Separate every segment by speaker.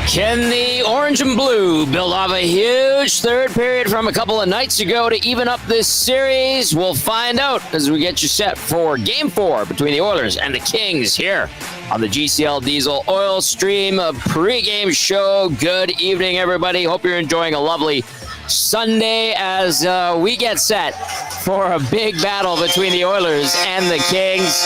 Speaker 1: Can the orange and blue build off a huge third period from a couple of nights ago to even up this series? We'll find out as we get you set for Game 4 between the Oilers and the Kings here on the GCL Diesel Oil Stream pregame show. Good evening, everybody. Hope you're enjoying a lovely Sunday as we get set for a big battle between the Oilers and the Kings.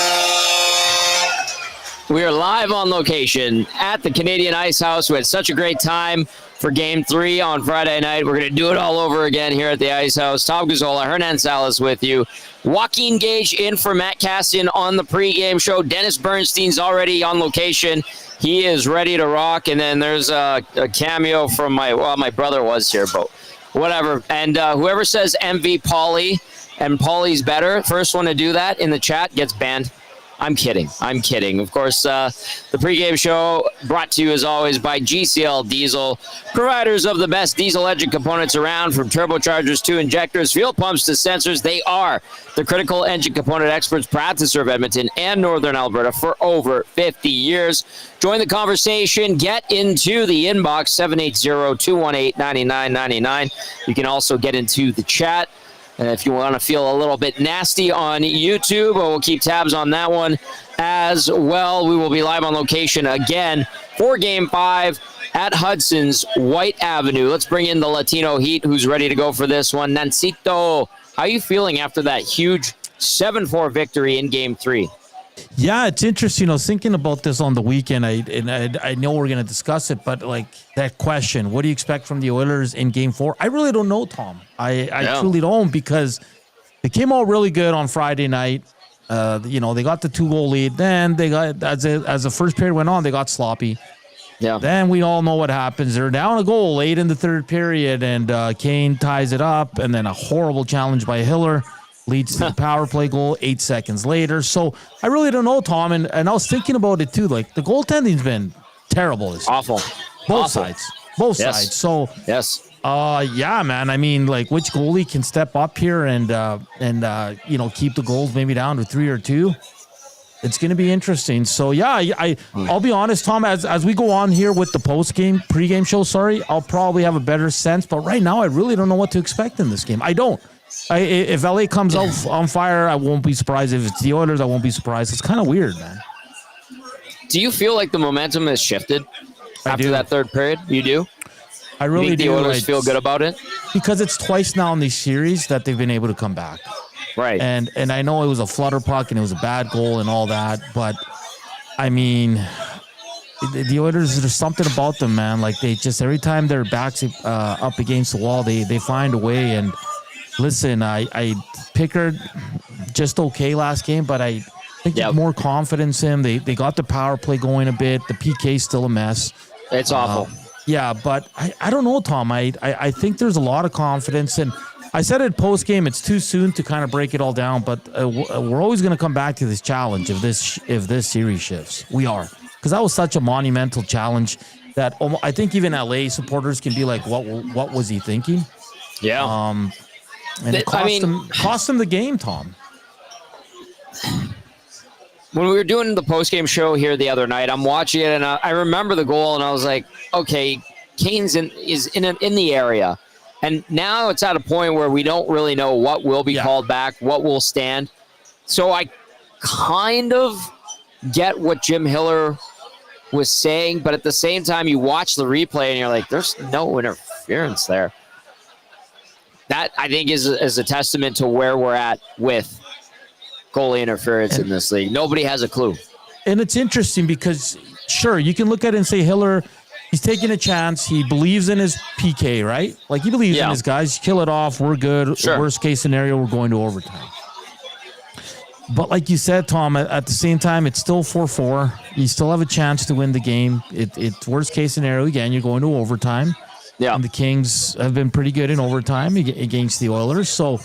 Speaker 1: We are live on location at the Canadian Ice House. We had such a great time for Game 3 on Friday night. We're going to do it all over again here at the Ice House. Tom Gazzola, Hernan Salas with you. Joaquin Gage in for Matt Cassian on the pregame show. Dennis Bernstein's already on location. He is ready to rock. And then there's a cameo from my brother was here, but whatever. And whoever says MV Pauly and Pauly's better, first one to do that in the chat gets banned. I'm kidding. Of course, the pregame show brought to you, as always, by GCL Diesel, providers of the best diesel engine components around, from turbochargers to injectors, fuel pumps to sensors. They are the critical engine component experts, proud to serve Edmonton and Northern Alberta for over 50 years. Join the conversation. Get into the inbox, 780-218-9999. You can also get into the chat. And if you want to feel a little bit nasty on YouTube, we'll keep tabs on that one as well. We will be live on location again for Game 5 at Hudson's White Avenue. Let's bring in the Latino Heat, who's ready to go for this one. Nancito, how are you feeling after that huge 7-4 victory in Game 3?
Speaker 2: Yeah, it's interesting. I was thinking about this on the weekend. I know we're going to discuss it, but like that question, what do you expect from the Oilers in Game 4? I really don't know, Tom. I truly don't, because they came out really good on Friday night. They got the 2-goal lead. Then they got, as the first period went on, they got sloppy. Yeah. Then we all know what happens. They're down a goal late in the third period, and Kane ties it up, and then a horrible challenge by Hiller leads to the power play goal 8 seconds later. So I really don't know, Tom. And I was thinking about it too. Like, the goaltending's been terrible this year.
Speaker 1: Awful.
Speaker 2: Both sides. Sides. So
Speaker 1: yes.
Speaker 2: Yeah, man. I mean, like, which goalie can step up here and keep the goals maybe down to 3 or 2? It's going to be interesting. So yeah, I'll be honest, Tom, as we go on here with the pregame show, I'll probably have a better sense. But right now, I really don't know what to expect in this game. I don't. If LA comes out on fire, I won't be surprised. If it's the Oilers, I won't be surprised. It's kind of weird, man.
Speaker 1: Do you feel like the momentum has shifted after that third period? You do?
Speaker 2: I really do.
Speaker 1: The Oilers feel good about it?
Speaker 2: Because it's twice now in these series that they've been able to come back.
Speaker 1: Right.
Speaker 2: And I know it was a flutter puck and it was a bad goal and all that, but I mean, the Oilers, there's something about them, man. Like, they just, every time their backs up against the wall, they find a way. And listen, I Pickard just okay last game, but I think there's more confidence in him. They got the power play going a bit. The PK's still a mess.
Speaker 1: It's awful.
Speaker 2: Yeah, but I don't know, Tom. I think there's a lot of confidence. And I said it post game, it's too soon to kind of break it all down, but we're always going to come back to this challenge if this series shifts. We are. Because that was such a monumental challenge that I think even LA supporters can be like, what was he thinking?
Speaker 1: Yeah.
Speaker 2: And it cost him the game, Tom.
Speaker 1: When we were doing the post-game show here the other night, I'm watching it, and I remember the goal, and I was like, okay, Kane's in the area. And now it's at a point where we don't really know what will be called back, what will stand. So I kind of get what Jim Hiller was saying, but at the same time, you watch the replay, and you're like, there's no interference there. That, I think, is a testament to where we're at with goalie interference in this league. Nobody has a clue.
Speaker 2: And it's interesting because, sure, you can look at it and say Hiller, he's taking a chance. He believes in his PK, right? Like, he believes in his guys. Kill it off. We're good. Sure. Worst case scenario, we're going to overtime. But like you said, Tom, at the same time, it's still 4-4. You still have a chance to win the game. It's worst case scenario. Again, you're going to overtime. Yeah. And the Kings have been pretty good in overtime against the Oilers. So,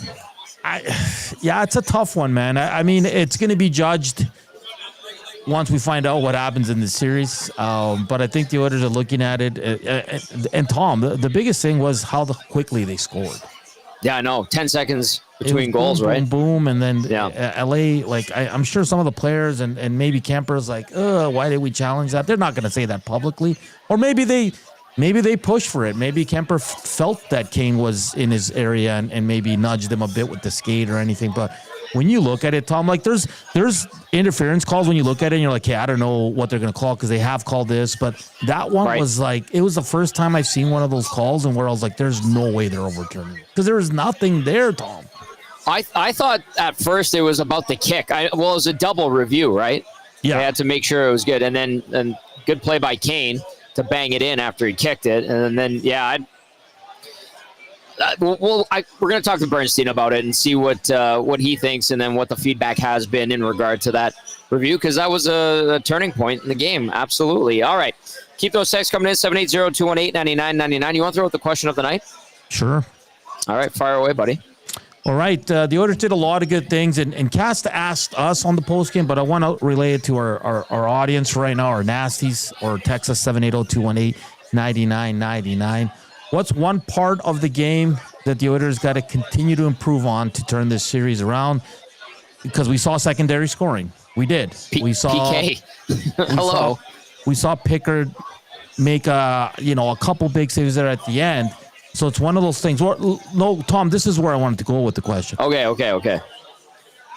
Speaker 2: it's a tough one, man. I mean, it's going to be judged once we find out what happens in the series. But I think the Oilers are looking at it. And Tom, the biggest thing was how quickly they scored.
Speaker 1: Yeah, I know. 10 seconds between goals,
Speaker 2: boom,
Speaker 1: right?
Speaker 2: Boom, boom, and then LA. Like I'm sure some of the players and maybe Kemper's like, why did we challenge that? They're not going to say that publicly, or maybe they push for it. Maybe Kemper felt that Kane was in his area and maybe nudged him a bit with the skate or anything. But when you look at it, Tom, like there's interference calls when you look at it and you're like, hey, I don't know what they're going to call because they have called this. But that one was like, it was the first time I've seen one of those calls and where I was like, there's no way they're overturning it because there was nothing there, Tom.
Speaker 1: I thought at first it was about the kick. It was a double review, right?
Speaker 2: Yeah.
Speaker 1: They had to make sure it was good. And good play by Kane to bang it in after he kicked it. And then, we're going to talk to Bernstein about it and see what he thinks and then what the feedback has been in regard to that review, because that was a turning point in the game. Absolutely. All right. Keep those texts coming in, 780-218-9999. You want to throw out the question of the night?
Speaker 2: Sure.
Speaker 1: All right. Fire away, buddy.
Speaker 2: All right. The Oilers did a lot of good things, and Cast asked us on the postgame, but I want to relay it to our audience right now, our nasties, or text us 780-218-9999. What's one part of the game that the Oilers got to continue to improve on to turn this series around? Because we saw secondary scoring. We did. We saw
Speaker 1: PK. Hello.
Speaker 2: We saw Pickard make a couple big saves there at the end. So it's one of those things. No, Tom, this is where I wanted to go with the question.
Speaker 1: Okay.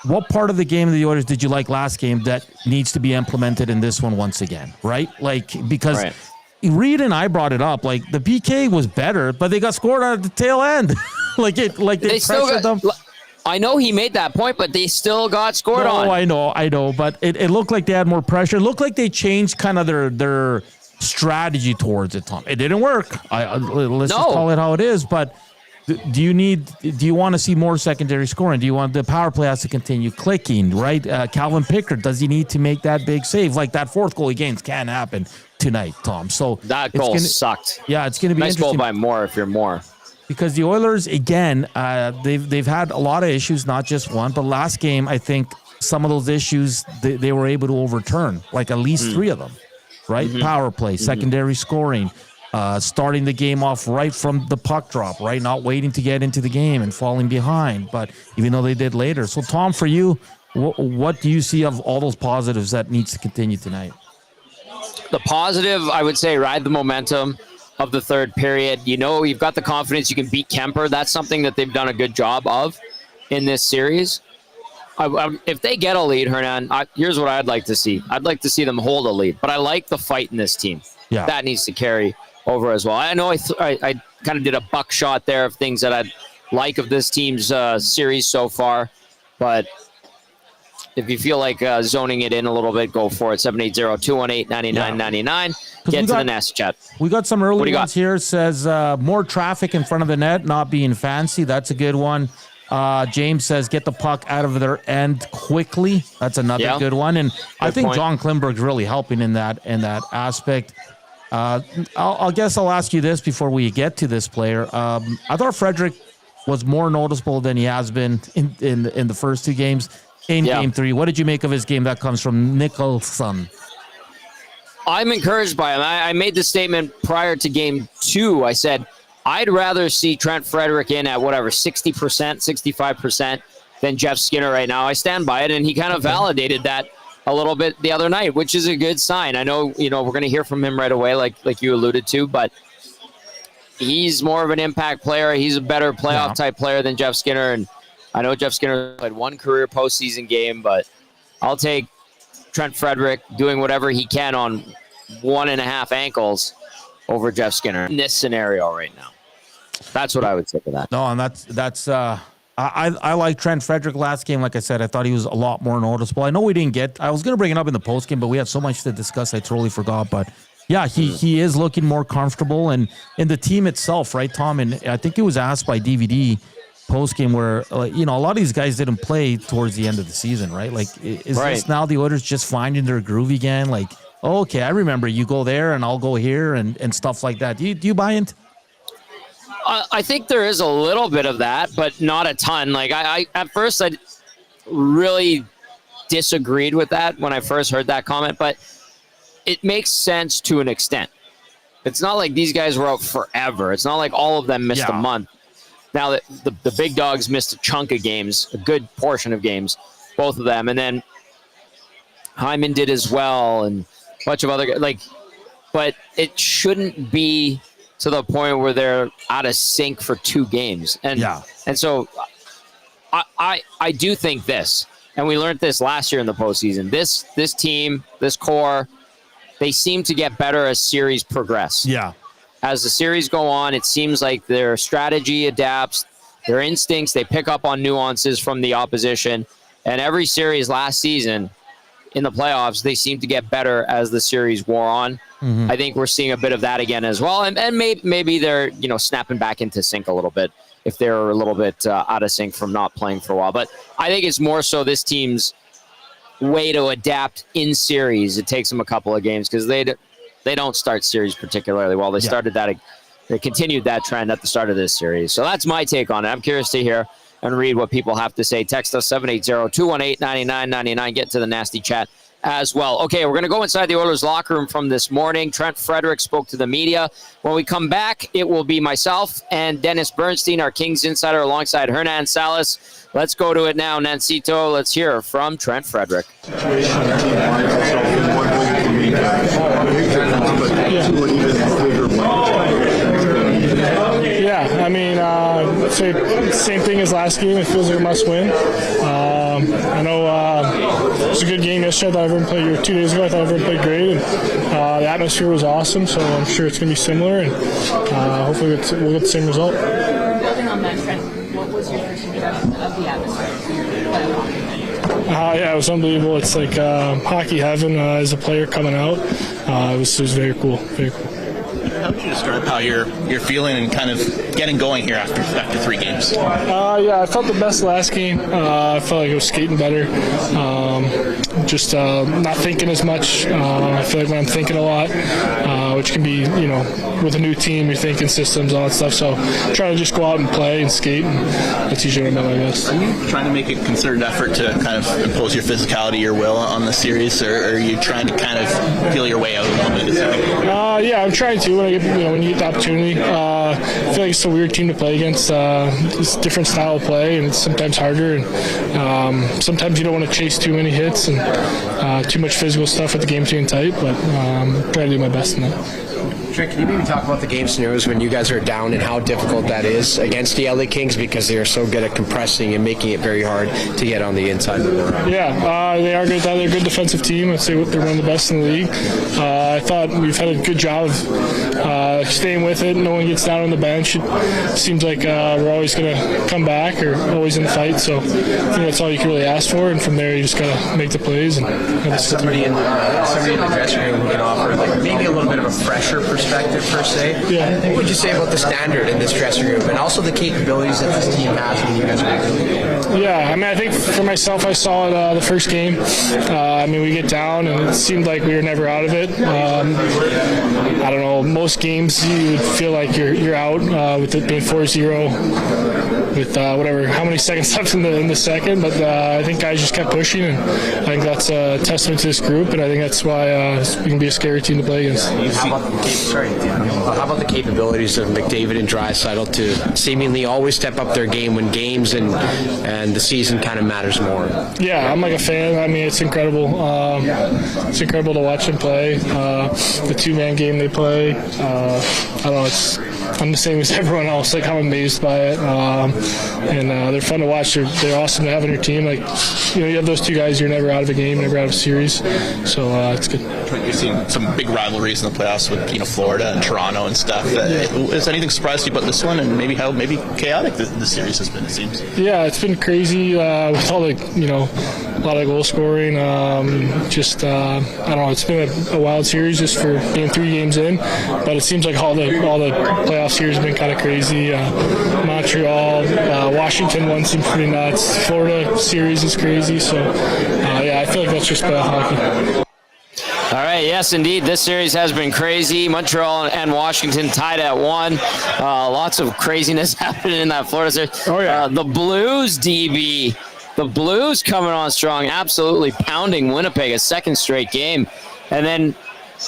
Speaker 2: What part of the game of the Oilers did you like last game that needs to be implemented in this one once again? Right? Like, because Reed and I brought it up. Like, the PK was better, but they got scored at the tail end. they pressured them.
Speaker 1: I know he made that point, but they still got scored on.
Speaker 2: I know. But it looked like they had more pressure. It looked like they changed kind of their strategy towards it, Tom. It didn't work. Let's just call it how it is. But do you want to see more secondary scoring? Do you want the power play has to continue clicking, right? Calvin Pickard, does he need to make that big save? Like that fourth goal against can happen tonight, Tom. So
Speaker 1: that goal sucked.
Speaker 2: Yeah, it's going to be
Speaker 1: nice
Speaker 2: interesting.
Speaker 1: Goal by Moore if you're Moore.
Speaker 2: Because the Oilers, again, they've had a lot of issues, not just one. But last game, I think some of those issues they were able to overturn, like at least three of them. Right? Mm-hmm. Power play, secondary scoring, starting the game off right from the puck drop, right? Not waiting to get into the game and falling behind, but even though they did later. So, Tom, for you, what do you see of all those positives that needs to continue tonight?
Speaker 1: The positive, I would say, ride the momentum of the third period. You've got the confidence you can beat Kemper. That's something that they've done a good job of in this series. If they get a lead, Hernan, here's what I'd like to see. I'd like to see them hold a lead, but I like the fight in this team. Yeah. That needs to carry over as well. I know I kind of did a buckshot there of things that I'd like of this team's series so far, but if you feel like zoning it in a little bit, go for it. 780-218-9999. Get to the nest chat.
Speaker 2: We got some early ones here. It says more traffic in front of the net, not being fancy. That's a good one. James says, get the puck out of their end quickly. That's another good one. And I think John Klimberg's really helping in that aspect. I'll ask you this before we get to this player. I thought Frederick was more noticeable than he has been in the first two games. In Game 3, what did you make of his game? That comes from Nicholson.
Speaker 1: I'm encouraged by him. I made the statement prior to Game 2. I said, I'd rather see Trent Frederick in at 60%, 65% than Jeff Skinner right now. I stand by it, and he kind of validated that a little bit the other night, which is a good sign. I know, we're going to hear from him right away, like you alluded to, but he's more of an impact player. He's a better playoff type player than Jeff Skinner, and I know Jeff Skinner played one career postseason game, but I'll take Trent Frederick doing whatever he can on 1.5 ankles over Jeff Skinner in this scenario right now. That's what I would say to that.
Speaker 2: No, and that's I like Trent Frederick last game. Like I said, I thought he was a lot more noticeable. I know we didn't get, I was going to bring it up in the post game, but we had so much to discuss. I totally forgot. But yeah, he is looking more comfortable, and in the team itself, right, Tom? And I think it was asked by DVD post game where, a lot of these guys didn't play towards the end of the season, right? Like, is this now the Oilers just finding their groove again? Like, okay, I remember you go there and I'll go here and stuff like that. Do you buy into?
Speaker 1: I think there is a little bit of that, but not a ton. Like I at first I really disagreed with that when I first heard that comment, but it makes sense to an extent. It's not like these guys were out forever. It's not like all of them missed a month. Now, the big dogs missed a chunk of games, a good portion of games, both of them. And then Hyman did as well, and a bunch of other, but it shouldn't be to the point where they're out of sync for 2 games. And so I do think this, and we learned this last year in the postseason. This team, this core, they seem to get better as series progress.
Speaker 2: Yeah.
Speaker 1: As the series go on, it seems like their strategy adapts, their instincts, they pick up on nuances from the opposition. And every series last season in the playoffs, they seem to get better as the series wore on. I think we're seeing a bit of that again as well. And maybe they're, snapping back into sync a little bit if they're a little bit out of sync from not playing for a while. But I think it's more so this team's way to adapt in series. It takes them a couple of games because they don't start series particularly well. They started that. They continued that trend at the start of this series. So that's my take on it. I'm curious to hear and read what people have to say. Text us 780-218-9999. Get to the nasty chat as well. Okay, we're going to go inside the Oilers locker room from this morning. Trent Frederick spoke to the media. When we come back, it will be myself and Dennis Bernstein, our Kings insider, alongside Hernan Salas. Let's go to it now, Nancito. Let's hear from Trent Frederick.
Speaker 3: Yeah, I mean, I'd say same thing as last game. It feels like a must-win. I know it was a good game yesterday. I thought everyone played 2 days ago. I thought everyone played great, and the atmosphere was awesome. So I'm sure it's going to be similar, and hopefully we'll get the same result.
Speaker 4: Building on that trend, what was your first impression of the atmosphere?
Speaker 3: Yeah, it was unbelievable. It's like hockey heaven as a player coming out. It was very cool. Very cool.
Speaker 5: How would you describe how you're feeling and kind of getting going here after 3 games?
Speaker 3: Yeah, I felt the best last game. I felt like I was skating better. Just not thinking as much. I feel like when I'm thinking a lot, which can be, with a new team, you're thinking systems, all that stuff. So trying to just go out and play and skate, and that's usually when I'm at my best.
Speaker 5: Are you trying to make a concerted effort to kind of impose your physicality, your will on the series, or are you trying to kind of feel your way out a little bit?
Speaker 3: Yeah, I'm trying to when you get the opportunity. I feel like it's a weird team to play against. It's a different style of play, and it's sometimes harder. And sometimes you don't want to chase too many hits and too much physical stuff with the game being tight. But I'm trying to do my best in that.
Speaker 6: Trent, can you maybe talk about the game scenarios when you guys are down and how difficult that is against the LA Kings because they are so good at compressing and making it very hard to get on the inside?
Speaker 3: Yeah, they are good. They're a good defensive team. I'd say they're one of the best in the league. I thought we've had a good job of staying with it. No one gets down on the bench. It seems like we're always going to come back or always in the fight. So I think that's all you can really ask for. And from there, you just got to make the plays. And
Speaker 6: somebody in the dressing room can offer maybe a little bit of a fresher perspective per se.
Speaker 3: Yeah.
Speaker 6: What would you say about the standard in this dressing room and also the capabilities that this team has when you guys are really?
Speaker 3: Yeah, I mean, I think for myself, I saw it the first game. I mean, we get down, and it seemed like we were never out of it. I don't know, most games you would feel like you're out with it being 4-0 with how many seconds left in the second. But I think guys just kept pushing, and I think that's a testament to this group, and I think that's why we can be a scary team to play against.
Speaker 6: How about the capabilities of McDavid and Draisaitl to seemingly always step up their game when games and the season kind of matters more?
Speaker 3: Yeah, I'm like a fan. I mean, it's incredible. It's incredible to watch them play. The 2-man game they play. I don't know. I'm the same as everyone else. I'm amazed by it, and they're fun to watch. They're awesome to have on your team. You have those 2 guys. You're never out of a game, never out of a series. So it's good.
Speaker 5: You're seeing some big rivalries in the playoffs with Florida and Toronto and stuff. Has anything surprised you about this one, and maybe how chaotic the series has been? It seems.
Speaker 3: Yeah, it's been crazy with all the a lot of goal scoring. I don't know. It's been a wild series just for being 3 games in, but it seems like all the playoff series have been kind of crazy. Montreal, Washington one seems pretty nuts. Florida series is crazy. So I feel like that's just playoff hockey.
Speaker 1: All right, yes, indeed. This series has been crazy. Montreal and Washington tied at 1. Lots of craziness happening in that Florida series.
Speaker 3: Oh, yeah.
Speaker 1: The Blues, DB. The Blues coming on strong, absolutely pounding Winnipeg a second straight game. And then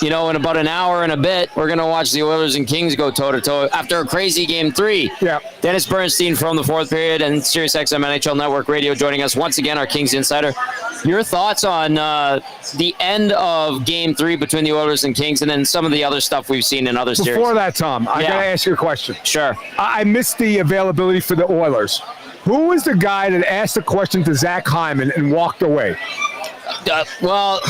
Speaker 1: in about an hour and a bit, we're going to watch the Oilers and Kings go toe-to-toe after a crazy Game 3.
Speaker 7: Yeah.
Speaker 1: Dennis Bernstein from the fourth period and SiriusXM NHL Network Radio joining us once again, our Kings Insider. Your thoughts on the end of Game 3 between the Oilers and Kings and then some of the other stuff we've seen in other series?
Speaker 7: Before that, Tom, I got to ask you a question.
Speaker 1: Sure.
Speaker 7: I missed the availability for the Oilers. Who was the guy that asked the question to Zach Hyman and walked away?
Speaker 1: Well,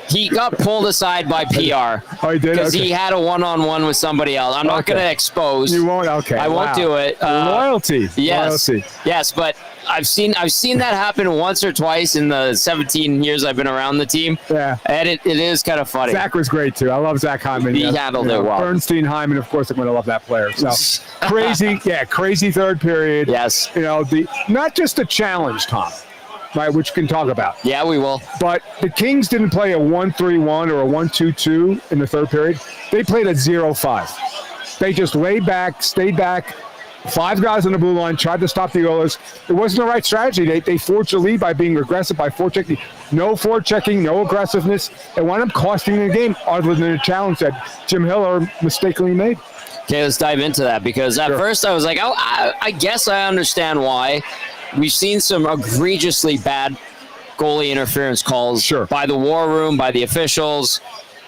Speaker 1: he got pulled aside by PR.
Speaker 7: Oh, he did?
Speaker 1: Because
Speaker 7: Okay.
Speaker 1: he had a one-on-one with somebody else. I'm not going to expose.
Speaker 7: You won't? Okay.
Speaker 1: I won't do it.
Speaker 7: Loyalty.
Speaker 1: Yes.
Speaker 7: Loyalty.
Speaker 1: Yes, but I've seen that happen once or twice in the 17 years I've been around the team.
Speaker 7: Yeah.
Speaker 1: And it is kind of funny.
Speaker 7: Zach was great, too. I love Zach Hyman.
Speaker 1: He handled it well.
Speaker 7: Bernstein, Hyman, of course, I'm going to love that player. So crazy third period.
Speaker 1: Yes.
Speaker 7: Not just a challenge, Tom, right, which we can talk about.
Speaker 1: Yeah, we will.
Speaker 7: But the Kings didn't play a 1-3-1 or a 1-2-2 in the third period. They played a 0-5. They just laid back, stayed back. 5 guys on the blue line, tried to stop the Oilers. It wasn't the right strategy. They forged a lead by being aggressive, by forechecking. No forechecking, no aggressiveness. It wound up costing the game other than a challenge that Jim Hiller mistakenly made.
Speaker 1: Okay, let's dive into that because at first I was like, oh, I guess I understand why. We've seen some egregiously bad goalie interference calls by the war room, by the officials,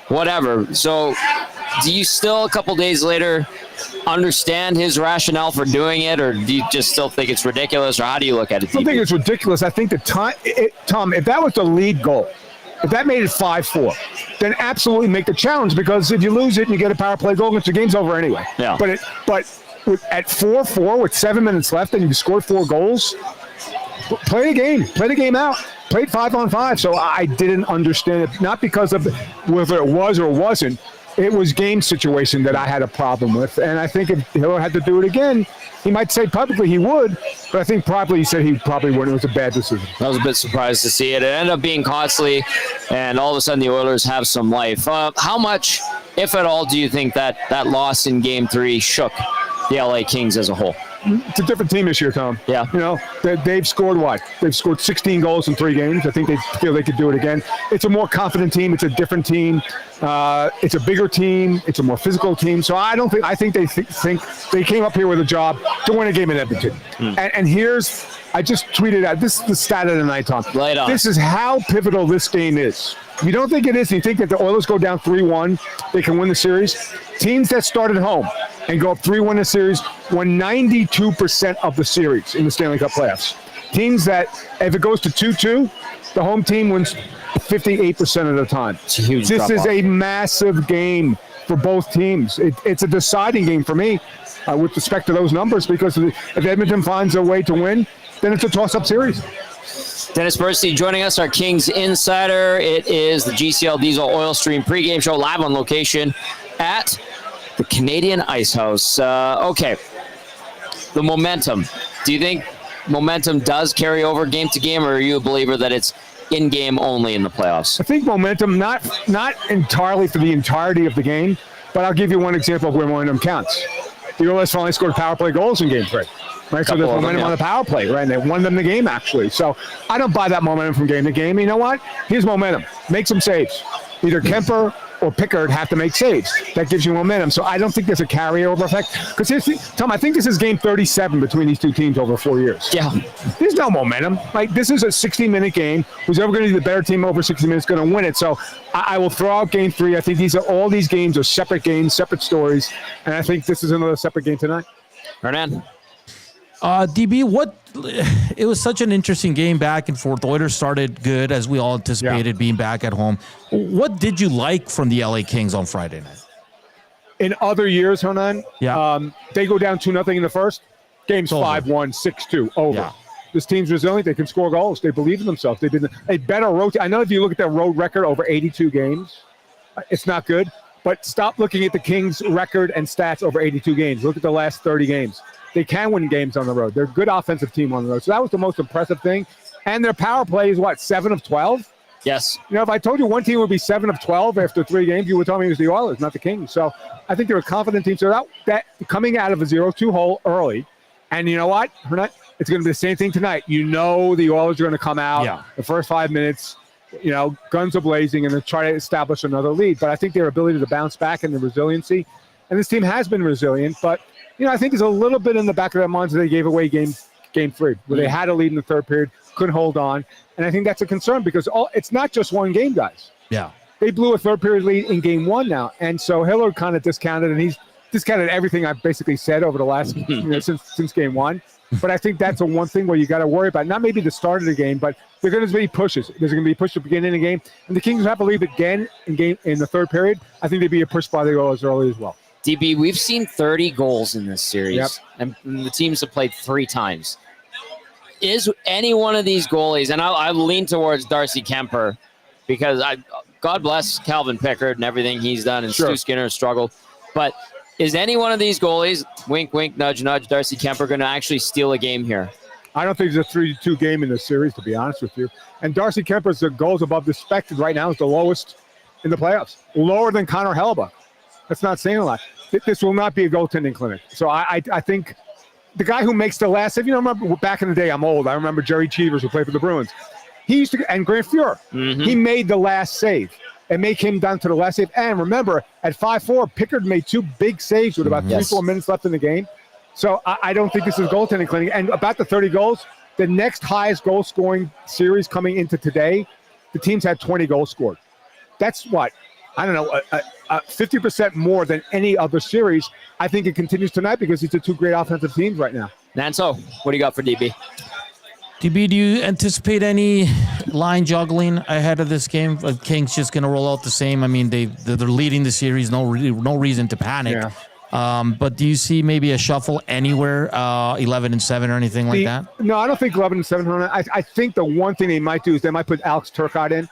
Speaker 1: whatever. So do you still, a couple days later, understand his rationale for doing it, or do you just still think it's ridiculous, or how do you look at it?
Speaker 7: I don't think it's ridiculous. I think Tom, if that was the lead goal, if that made it 5-4, then absolutely make the challenge, because if you lose it and you get a power play goal, the game's over anyway.
Speaker 1: Yeah.
Speaker 7: But at 4-4 with 7 minutes left and you scored 4 goals, play the game out. Played 5-on-5. So I didn't understand it, not because of whether it was or wasn't. It was game situation that I had a problem with. And I think if Hiller had to do it again, he might say publicly he would, but I think probably he said he probably wouldn't. It was a bad decision.
Speaker 1: I was a bit surprised to see it. It ended up being costly, and all of a sudden the Oilers have some life. How much, if at all, do you think that loss in Game 3 shook the LA Kings as a whole?
Speaker 7: It's a different team this year, Tom.
Speaker 1: Yeah.
Speaker 7: They've scored what? They've scored 16 goals in 3 games. I think they feel they could do it again. It's a more confident team. It's a different team. It's a bigger team. It's a more physical team. So I think they think they came up here with a job to win a game in Edmonton. And I just tweeted out, this is the stat of the night, Tom.
Speaker 1: Lay it on.
Speaker 7: This is how pivotal this game is. If you don't think it is, and you think that the Oilers go down 3-1, they can win the series. Teams that start at home and go up 3-1 in the series won 92% of the series in the Stanley Cup playoffs. Teams that, if it goes to 2-2, the home team wins 58% of the time.
Speaker 1: It's a huge
Speaker 7: This is
Speaker 1: drop-off.
Speaker 7: a massive game for both teams. It's a deciding game for me with respect to those numbers, because if Edmonton finds a way to win, then it's a toss-up series.
Speaker 1: Dennis Bernstein joining us, our Kings Insider. It is the GCL Diesel Oil Stream pregame show live on location at the Canadian Ice House. Okay, the momentum. Do you think momentum does carry over game to game, or are you a believer that it's in-game only in the playoffs?
Speaker 7: I think momentum, not entirely for the entirety of the game, but I'll give you one example of where momentum counts. The Oilers finally scored power play goals in Game 3. Right, so there's momentum on the power play, right? And they won them the game, actually. So I don't buy that momentum from game to game. You know what? Here's momentum. Make some saves. Either Kemper or Pickard have to make saves. That gives you momentum. So I don't think there's a carryover effect. Because Tom, I think this is game 37 between these two teams over 4 years.
Speaker 1: Yeah.
Speaker 7: There's no momentum. Like, this is a 60-minute game. Who's ever going to be the better team over 60 minutes going to win it. So I will throw out Game 3. I think all these games are separate games, separate stories. And I think this is another separate game tonight.
Speaker 1: Hernan?
Speaker 2: DB, it was such an interesting game back and forth. The Oilers started good, as we all anticipated, being back at home. What did you like from the LA Kings on Friday night?
Speaker 7: In other years, Hernan,
Speaker 2: Yeah.
Speaker 7: they go down 2-0 in the first. Game's 5-1, 6-2, over.
Speaker 2: Yeah.
Speaker 7: This team's resilient. They can score goals. They believe in themselves. They've been a better road. I know if you look at their road record over 82 games, it's not good. But stop looking at the Kings' record and stats over 82 games. Look at the last 30 games. They can win games on the road. They're a good offensive team on the road. So that was the most impressive thing. And their power play is, 7 of 12?
Speaker 1: Yes.
Speaker 7: If I told you one team would be 7 of 12 after 3 games, you would tell me it was the Oilers, not the Kings. So I think they're a confident team. So that coming out of a 0-2 hole early, and you know what? It's going to be the same thing tonight. The Oilers are going to come out the first 5 minutes guns a-blazing and then try to establish another lead. But I think their ability to bounce back and the resiliency, and this team has been resilient, but I think there's a little bit in the back of their minds that they gave away game 3, where they had a lead in the third period, couldn't hold on. And I think that's a concern because it's not just one game, guys.
Speaker 2: Yeah.
Speaker 7: They blew a third period lead in game 1 now. And so Hiller kind of discounted, and he's discounted everything I've basically said over the last, since game 1. But I think that's one thing where you got to worry about, not maybe the start of the game, but there are going to be pushes. There's going to be a push to begin in the game. And the Kings have to leave again in the third period. I think they'd be a push by the goal as early as well.
Speaker 1: DB, we've seen 30 goals in this series,
Speaker 7: Yep.
Speaker 1: and the teams have played 3 times. Is any one of these goalies, and I lean towards Darcy Kemper, because God bless Calvin Pickard and everything he's done, and
Speaker 7: Sure.
Speaker 1: Stu Skinner has struggled. But is any one of these goalies, wink, wink, nudge, nudge, Darcy Kemper, going to actually steal a game here?
Speaker 7: I don't think there's a 3-2 game in this series, to be honest with you. And Darcy Kemper's goals above expected right now is the lowest in the playoffs, lower than Connor Hellebuck. That's not saying a lot. This will not be a goaltending clinic. So I think the guy who makes the last save, remember back in the day, I'm old. I remember Jerry Cheevers, who played for the Bruins. He used to, and Grant Fuhrer, he made the last save and make him down to the last save. And remember, at 5-4, Pickard made 2 big saves with about 3-4 minutes left in the game. So I don't think this is goaltending clinic. And about the 30 goals, the next highest goal scoring series coming into today, the teams had 20 goals scored. That's what? I don't know, 50% more than any other series. I think it continues tonight because these are 2 great offensive teams right now.
Speaker 1: Nanso, what do you got for DB?
Speaker 2: DB, do you anticipate any line juggling ahead of this game? Kings just going to roll out the same? I mean, they're leading the series. No reason to panic.
Speaker 7: Yeah.
Speaker 2: But do you see maybe a shuffle anywhere, 11-7 or anything like that?
Speaker 7: No, I don't think 11-7. I think the one thing they might do is they might put Alex Turcotte in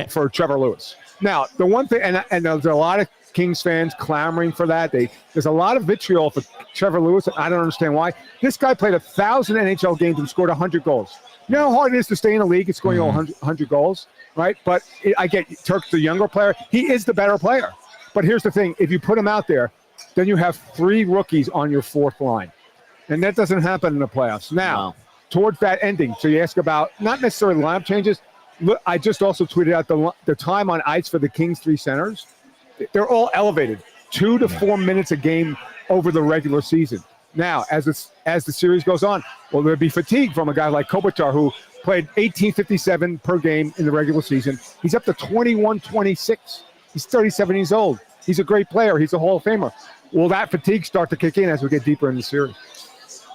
Speaker 7: for Trevor Lewis. Now, the one thing, and there's a lot of Kings fans clamoring for that. There's a lot of vitriol for Trevor Lewis. I don't understand why. This guy played 1,000 NHL games and scored 100 goals. You know how hard it is to stay in the league? It's scoring 100 goals, right? But I get Turk's the younger player. He is the better player. But here's the thing. If you put him out there, then you have 3 rookies on your 4th line. And that doesn't happen in the playoffs. Now, towards that ending, so you ask about not necessarily lineup changes. Look, I just also tweeted out the time on ice for the Kings 3 centers. They're all elevated 2 to 4 minutes a game over the regular season. Now, as the series goes on, will there be fatigue from a guy like Kopitar, who played 18:57 per game in the regular season? He's up to 21:26. He's 37 years old. He's a great player. He's a Hall of Famer. Will that fatigue start to kick in as we get deeper in the series?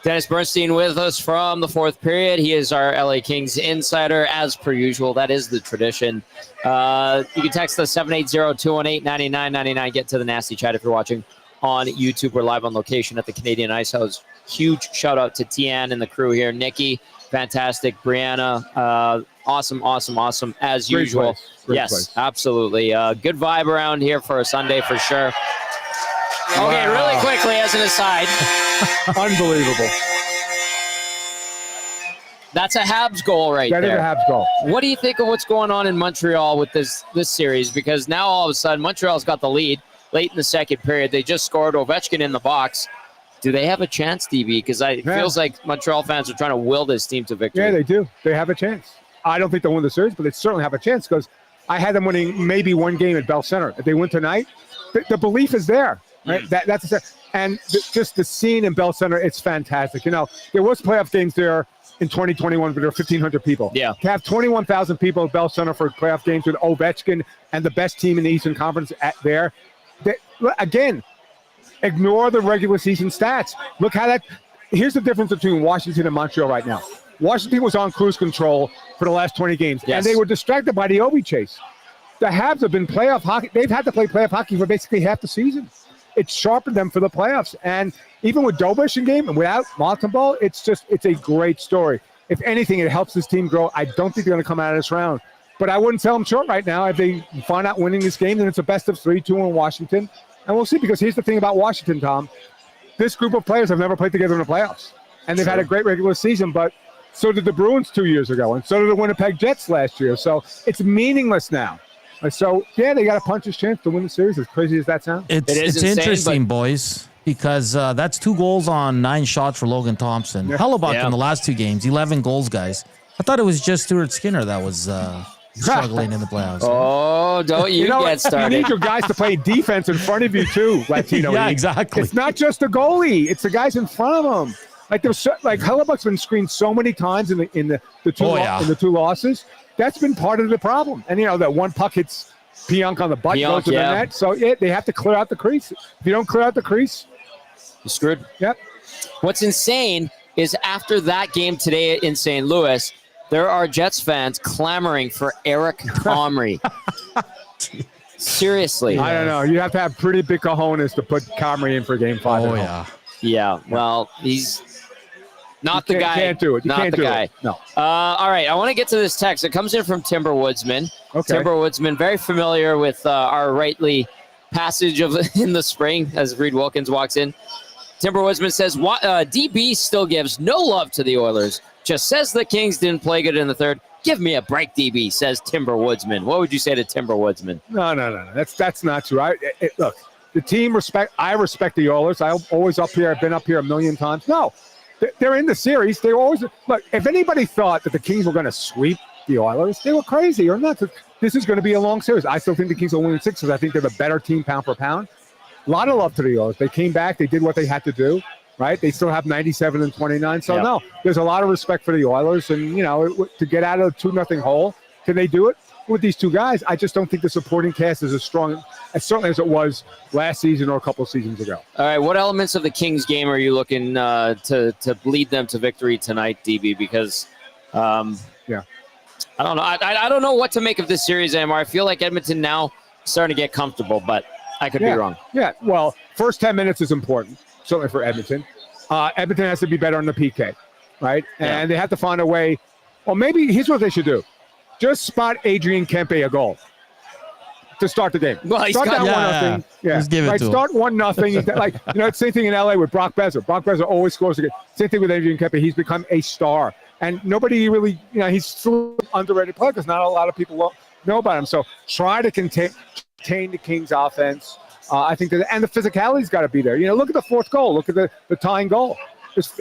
Speaker 1: Dennis Bernstein with us from the 4th period. He is our LA Kings insider, as per usual. That is the tradition. You can text us 780-218-9999. Get to the nasty chat if you're watching on YouTube. We're live on location at the Canadian Ice House. Huge shout out to Tian and the crew here. Nikki, fantastic. Brianna, awesome as
Speaker 7: Great
Speaker 1: usual.
Speaker 7: Great place.
Speaker 1: Absolutely. Good vibe around here for a Sunday for sure. Okay, really quickly as an aside.
Speaker 7: Unbelievable.
Speaker 1: That's a Habs goal right there.
Speaker 7: That is a Habs goal.
Speaker 1: What do you think of what's going on in Montreal with this series? Because now all of a sudden Montreal's got the lead late in the second period. They just scored Ovechkin in the box. Do they have a chance, DB? Because it feels like Montreal fans are trying to will this team to victory.
Speaker 7: Yeah, they do. They have a chance. I don't think they'll win the series, but they certainly have a chance because I had them winning maybe one game at Bell Center. If they win tonight, the belief is there. Right? And just the scene in Bell Center, it's fantastic. There was playoff games there in 2021, but there were 1,500 people.
Speaker 1: Yeah.
Speaker 7: To have 21,000 people at Bell Center for playoff games with Ovechkin and the best team in the Eastern Conference there. Again, ignore the regular season stats. Look how here's the difference between Washington and Montreal right now. Washington was on cruise control for the last 20 games, and they were distracted by the Ovi chase. The Habs have been playoff hockey. They've had to play playoff hockey for basically half the season. It's sharpened them for the playoffs. And even with Dobish in game and without Montembeault, it's a great story. If anything, it helps this team grow. I don't think they're going to come out of this round. But I wouldn't sell them short right now. If they find out winning this game, then it's a best of 3, 2 in Washington. And we'll see, because here's the thing about Washington, Tom. This group of players have never played together in the playoffs. And they've had a great regular season, but so did the Bruins 2 years ago, and so did the Winnipeg Jets last year. So it's meaningless now. So, yeah, they got a puncher's chance to win the series, as crazy as that sounds.
Speaker 2: It's
Speaker 1: insane,
Speaker 2: interesting, boys, because that's 2 goals on 9 shots for Logan Thompson. Hellebuck in the last 2 games, 11 goals, guys. I thought it was just Stuart Skinner that was struggling in the playoffs.
Speaker 1: Oh, don't you, get started.
Speaker 7: You need your guys to play defense in front of you too, Latino.
Speaker 2: Yeah, exactly.
Speaker 7: It's not just the goalie; it's the guys in front of him. Like Hellebuck's been screened so many times in the two losses. That's been part of the problem. And that one puck hits Pionk on the butt, goes to the net. So they have to clear out the crease. If you don't clear out the crease,
Speaker 1: you're screwed.
Speaker 7: Yep.
Speaker 1: What's insane is after that game today in St. Louis, there are Jets fans clamoring for Eric Comrie. Seriously.
Speaker 7: I don't know. You have to have pretty big cojones to put Comrie in for Game 5.
Speaker 2: Oh, yeah.
Speaker 1: Yeah, well, he's not the guy.
Speaker 7: Can't do it. You
Speaker 1: not
Speaker 7: can't
Speaker 1: the
Speaker 7: do
Speaker 1: guy.
Speaker 7: It. No.
Speaker 1: All right, I want to get to this text. It comes in from Timber Woodsman.
Speaker 7: Okay.
Speaker 1: Timber Woodsman, very familiar with our rightly passage of in the spring as Reed Wilkins walks in. Timber Woodsman says, DB still gives no love to the Oilers. Just says the Kings didn't play good in the third. Give me a break, DB, says Timber Woodsman. What would you say to Timber Woodsman?
Speaker 7: No. That's not true. Look, the team I respect the Oilers. I'm always up here. I've been up here a million times. No, they're in the series. They always look. If anybody thought that the Kings were going to sweep the Oilers, they were crazy or not. This is going to be a long series. I still think the Kings will win 6 because I think they're the better team pound for pound. A lot of love to the Oilers. They came back. They did what they had to do. Right? They still have 97 and 29. So, no, there's a lot of respect for the Oilers. And, to get out of a 2-0 hole, can they do it with these two guys? I just don't think the supporting cast is as strong, certainly as it was last season or a couple of seasons ago.
Speaker 1: All right, what elements of the Kings game are you looking to lead them to victory tonight, DB? Because, I don't know. I don't know what to make of this series anymore. I feel like Edmonton now is starting to get comfortable, but I could be wrong.
Speaker 7: Yeah, well, first 10 minutes is important. Certainly for Edmonton. Edmonton has to be better on the PK, right? And they have to find a way. Well, maybe here's what they should do. Just spot Adrian Kempe a goal to start the game.
Speaker 1: Well,
Speaker 7: start down 1-0. Yeah.
Speaker 2: Just give it to
Speaker 7: start 1-0. Same thing in LA with Brock Besser. Brock Besser always scores again. Same thing with Adrian Kempe. He's become a star. And nobody really, he's still an underrated player because not a lot of people know about him. So try to contain the Kings offense. I think and the physicality's got to be there. Look at the fourth goal. Look at the tying goal.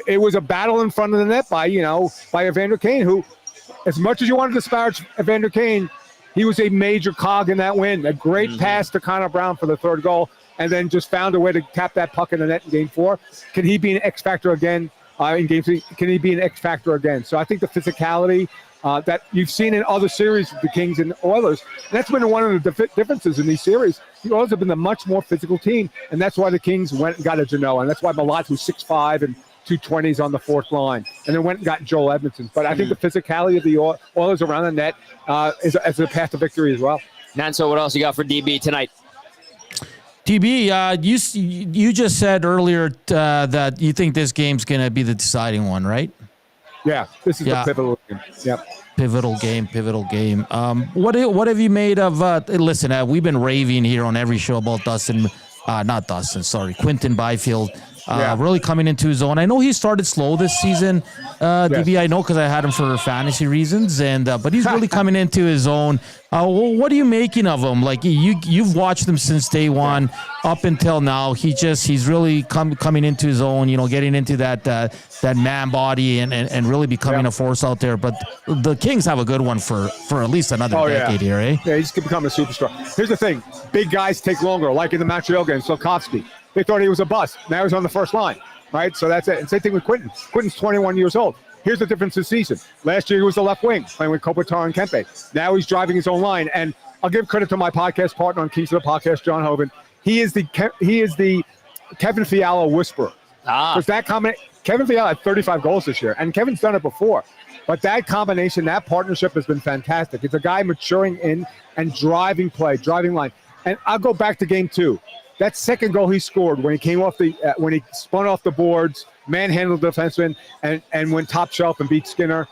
Speaker 7: It was a battle in front of the net by Evander Kane, who, as much as you want to disparage Evander Kane, he was a major cog in that win. A great pass to Connor Brown for the third goal, and then just found a way to tap that puck in the net in Game 4. Can he be an X factor again in Game 3? Can he be an X factor again? So I think the physicality that you've seen in other series with the Kings and Oilers, and that's been one of the differences in these series. The Oilers have been the much more physical team, and that's why the Kings went and got a Genoa, and that's why Malott, who's 6'5" and 220s on the fourth line, and then went and got Joel Edmondson. But I think the physicality of the Oilers around the net is a path to victory as well.
Speaker 1: Nanso, what else you got for DB tonight?
Speaker 2: DB, you just said earlier that you think this game's going to be the deciding one, right?
Speaker 7: Yeah, this is the pivotal game. Yep.
Speaker 2: Pivotal game. What have you made of? Listen, we've been raving here on every show about Quinton Byfield. Really coming into his own. I know he started slow this season, DB. I know because I had him for fantasy reasons, but he's really coming into his own. What are you making of him? Like you've watched him since day one up until now. He's really coming into his own. Getting into that man body and really becoming a force out there. But the Kings have a good one for at least another decade here, eh?
Speaker 7: Yeah, he's gonna become a superstar. Here's the thing: big guys take longer. Like in the Montreal game, Slafkovsky. They thought he was a bust. Now he's on the first line, right? So that's it. And same thing with Quinton. Quinton's 21 years old. Here's the difference this season. Last year he was the left wing, playing with Kopitar and Kempe. Now he's driving his own line. And I'll give credit to my podcast partner on Kings of the Podcast, John Hoban. He is the Kevin Fiala whisperer. Kevin Fiala had 35 goals this year, and Kevin's done it before. But that combination, that partnership has been fantastic. It's a guy maturing in and driving play, driving line. And I'll go back to Game 2. That second goal he scored when he came off when he spun off the boards, manhandled the defenseman, and went top shelf and beat Skinner.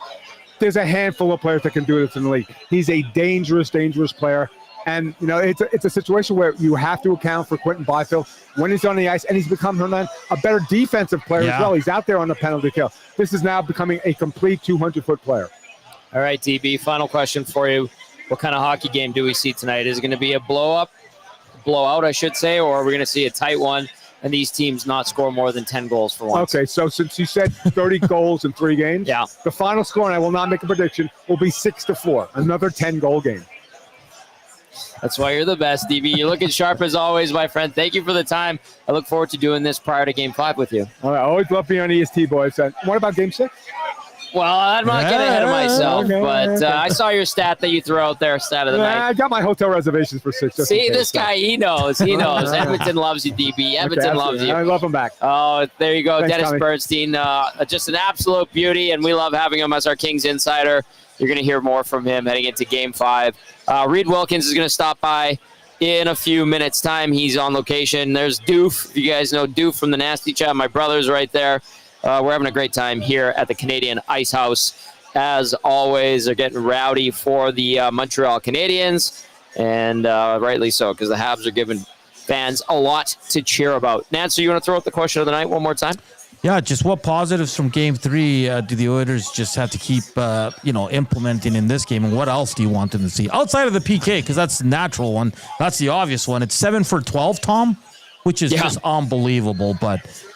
Speaker 7: There's a handful of players that can do this in the league. He's a dangerous player. And, it's a situation where you have to account for Quinton Byfield when he's on the ice, and he's become a better defensive player as well. He's out there on the penalty kill. This is now becoming a complete 200-foot player.
Speaker 1: All right, DB, final question for you. What kind of hockey game do we see tonight? Is it going to be a blowout, I should say, or are we going to see a tight one and these teams not score more than 10 goals for once.
Speaker 7: Okay, so since you said 30 goals in 3 games,
Speaker 1: Yeah.
Speaker 7: the final score, and I will not make a prediction, will be 6-4, another 10-goal game.
Speaker 1: That's why you're the best, DB. You're looking sharp as always, my friend. Thank you for the time. I look forward to doing this prior to Game 5 with you.
Speaker 7: All right, I always love being on EST, boys. What about Game 6?
Speaker 1: Well, I'm not getting ahead of myself, but I saw your stat that you threw out there, stat of the night.
Speaker 7: I got my hotel reservations for 6.
Speaker 1: See, this guy, he knows. He knows. Edmonton loves you, DB. Edmonton loves you.
Speaker 7: I love him back.
Speaker 1: Oh, there you go.
Speaker 7: Thanks,
Speaker 1: Dennis
Speaker 7: Tommy.
Speaker 1: Bernstein, just an absolute beauty, and we love having him as our Kings insider. You're going to hear more from him heading into Game 5. Reed Wilkins is going to stop by in a few minutes' time. He's on location. There's Doof. You guys know Doof from the Nasty Chat. My brother's right there. We're having a great time here at the Canadian Ice House. As always, they're getting rowdy for the Montreal Canadiens, and rightly so, because the Habs are giving fans a lot to cheer about. Nancy, you want to throw out the question of the night one more time?
Speaker 2: Yeah, just what positives from Game 3 do the Oilers just have to keep, implementing in this game, and what else do you want them to see outside of the PK? Because that's the natural one, that's the obvious one. It's 7 for 12, Tom, which is just unbelievable.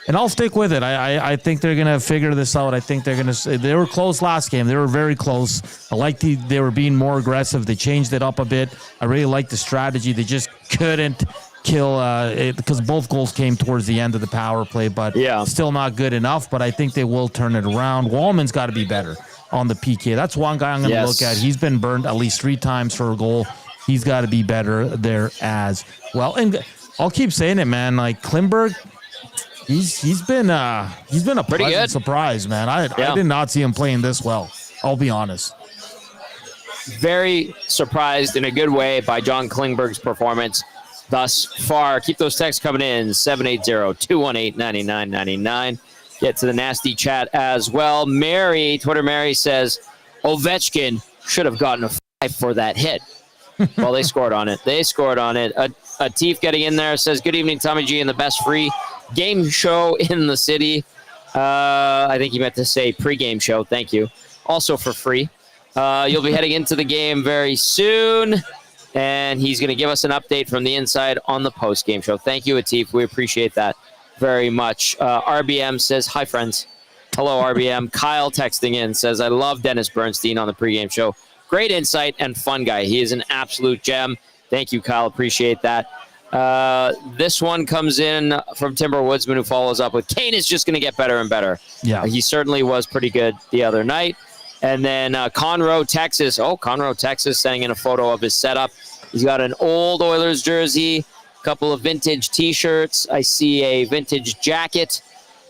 Speaker 2: And I'll stick with it. I think they're gonna figure this out. I think they're gonna. They were close last game. They were very close. I like they were being more aggressive. They changed it up a bit. I really like the strategy. They just couldn't kill it because both goals came towards the end of the power play, but still not good enough. But I think they will turn it around. Wallman's got to be better on the PK. That's one guy I'm going to look at. He's been burned at least 3 times for a goal. He's got to be better there as well. And I'll keep saying it, man. Like Klingberg, he's been a
Speaker 1: pretty
Speaker 2: pleasant
Speaker 1: good
Speaker 2: surprise, man. I did not see him playing this well. I'll be honest.
Speaker 1: Very surprised in a good way by John Klingberg's performance thus far. Keep those texts coming in, 780-218-9999. Get to the Nasty Chat as well. Twitter Mary says, Ovechkin should have gotten a 5 for that hit. Well, they scored on it. Atif getting in there says, good evening, Tommy G, and the best free game show in the city. I think he meant to say pregame show. Thank you. Also for free. You'll be heading into the game very soon. And he's going to give us an update from the inside on the post-game show. Thank you, Atif. We appreciate that very much. RBM says, hi, friends. Hello, RBM. Kyle texting in says, I love Dennis Bernstein on the pregame show. Great insight and fun guy. He is an absolute gem. Thank you, Kyle. Appreciate that. This one comes in from Timber Woodsman, who follows up with, Kane is just going to get better and better.
Speaker 2: Yeah.
Speaker 1: He certainly was pretty good the other night. And then Conroe, Texas. Conroe, Texas, sending in a photo of his setup. He's got an old Oilers jersey, a couple of vintage T-shirts. I see a vintage jacket,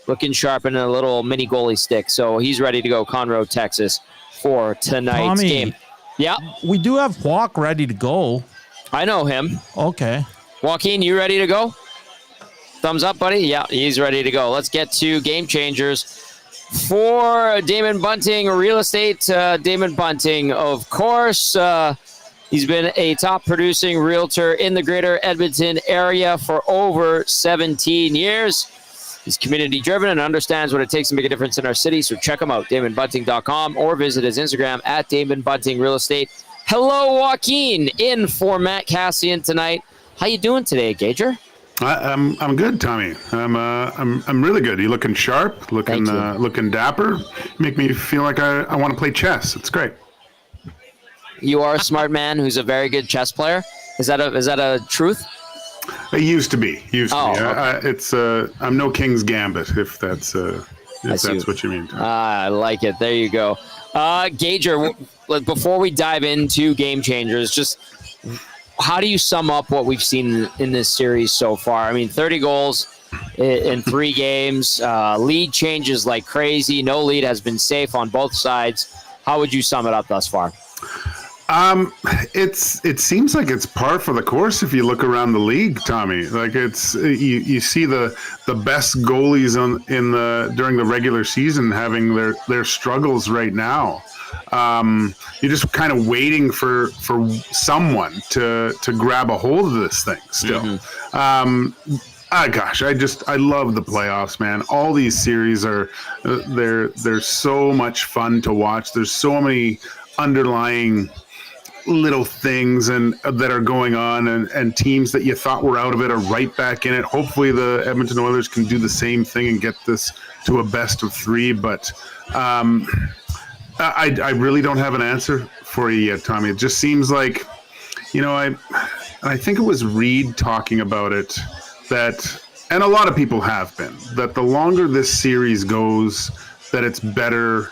Speaker 1: looking sharp, and a little mini goalie stick. So he's ready to go, Conroe, Texas, for tonight's game. Yeah.
Speaker 2: We do have Walk ready to go.
Speaker 1: I know him.
Speaker 2: Okay.
Speaker 1: Joaquin, you ready to go? Thumbs up, buddy? Yeah, he's ready to go. Let's get to Game Changers. For Damon Bunting, real estate, Damon Bunting, of course. He's been a top producing realtor in the greater Edmonton area for over 17 years. He's community driven and understands what it takes to make a difference in our city. So check him out, DamonBunting.com, or visit his Instagram at Damon Bunting Real Estate. Hello, Joaquin, in for Matt Cassian tonight. How you doing today, Gager?
Speaker 8: I'm good, Tommy. I'm really good. You looking sharp, looking dapper. Make me feel like I want to play chess. It's great.
Speaker 1: You are a smart man who's a very good chess player. Is that a truth?
Speaker 8: It used to be.
Speaker 1: Okay.
Speaker 8: It's I'm no King's Gambit, if that's what you mean.
Speaker 1: I like it. There you go. Gager, before we dive into Game Changers, just how do you sum up what we've seen in this series so far? I mean, 30 goals in 3 games. Lead changes like crazy. No lead has been safe on both sides. How would you sum it up thus far?
Speaker 8: It seems like it's par for the course if you look around the league, Tommy. Like it's you see the best goalies during the regular season having their struggles right now. You're just kind of waiting for someone to grab a hold of this thing still. Mm-hmm. I love the playoffs, man. All these series are they're so much fun to watch. There's so many underlying little things and that are going on, and teams that you thought were out of it are right back in it. Hopefully the Edmonton Oilers can do the same thing and get this to a best of 3. But I really don't have an answer for you yet, Tommy. It just seems like, I think it was Reed talking about it, that, and a lot of people have been, that the longer this series goes, that it's better,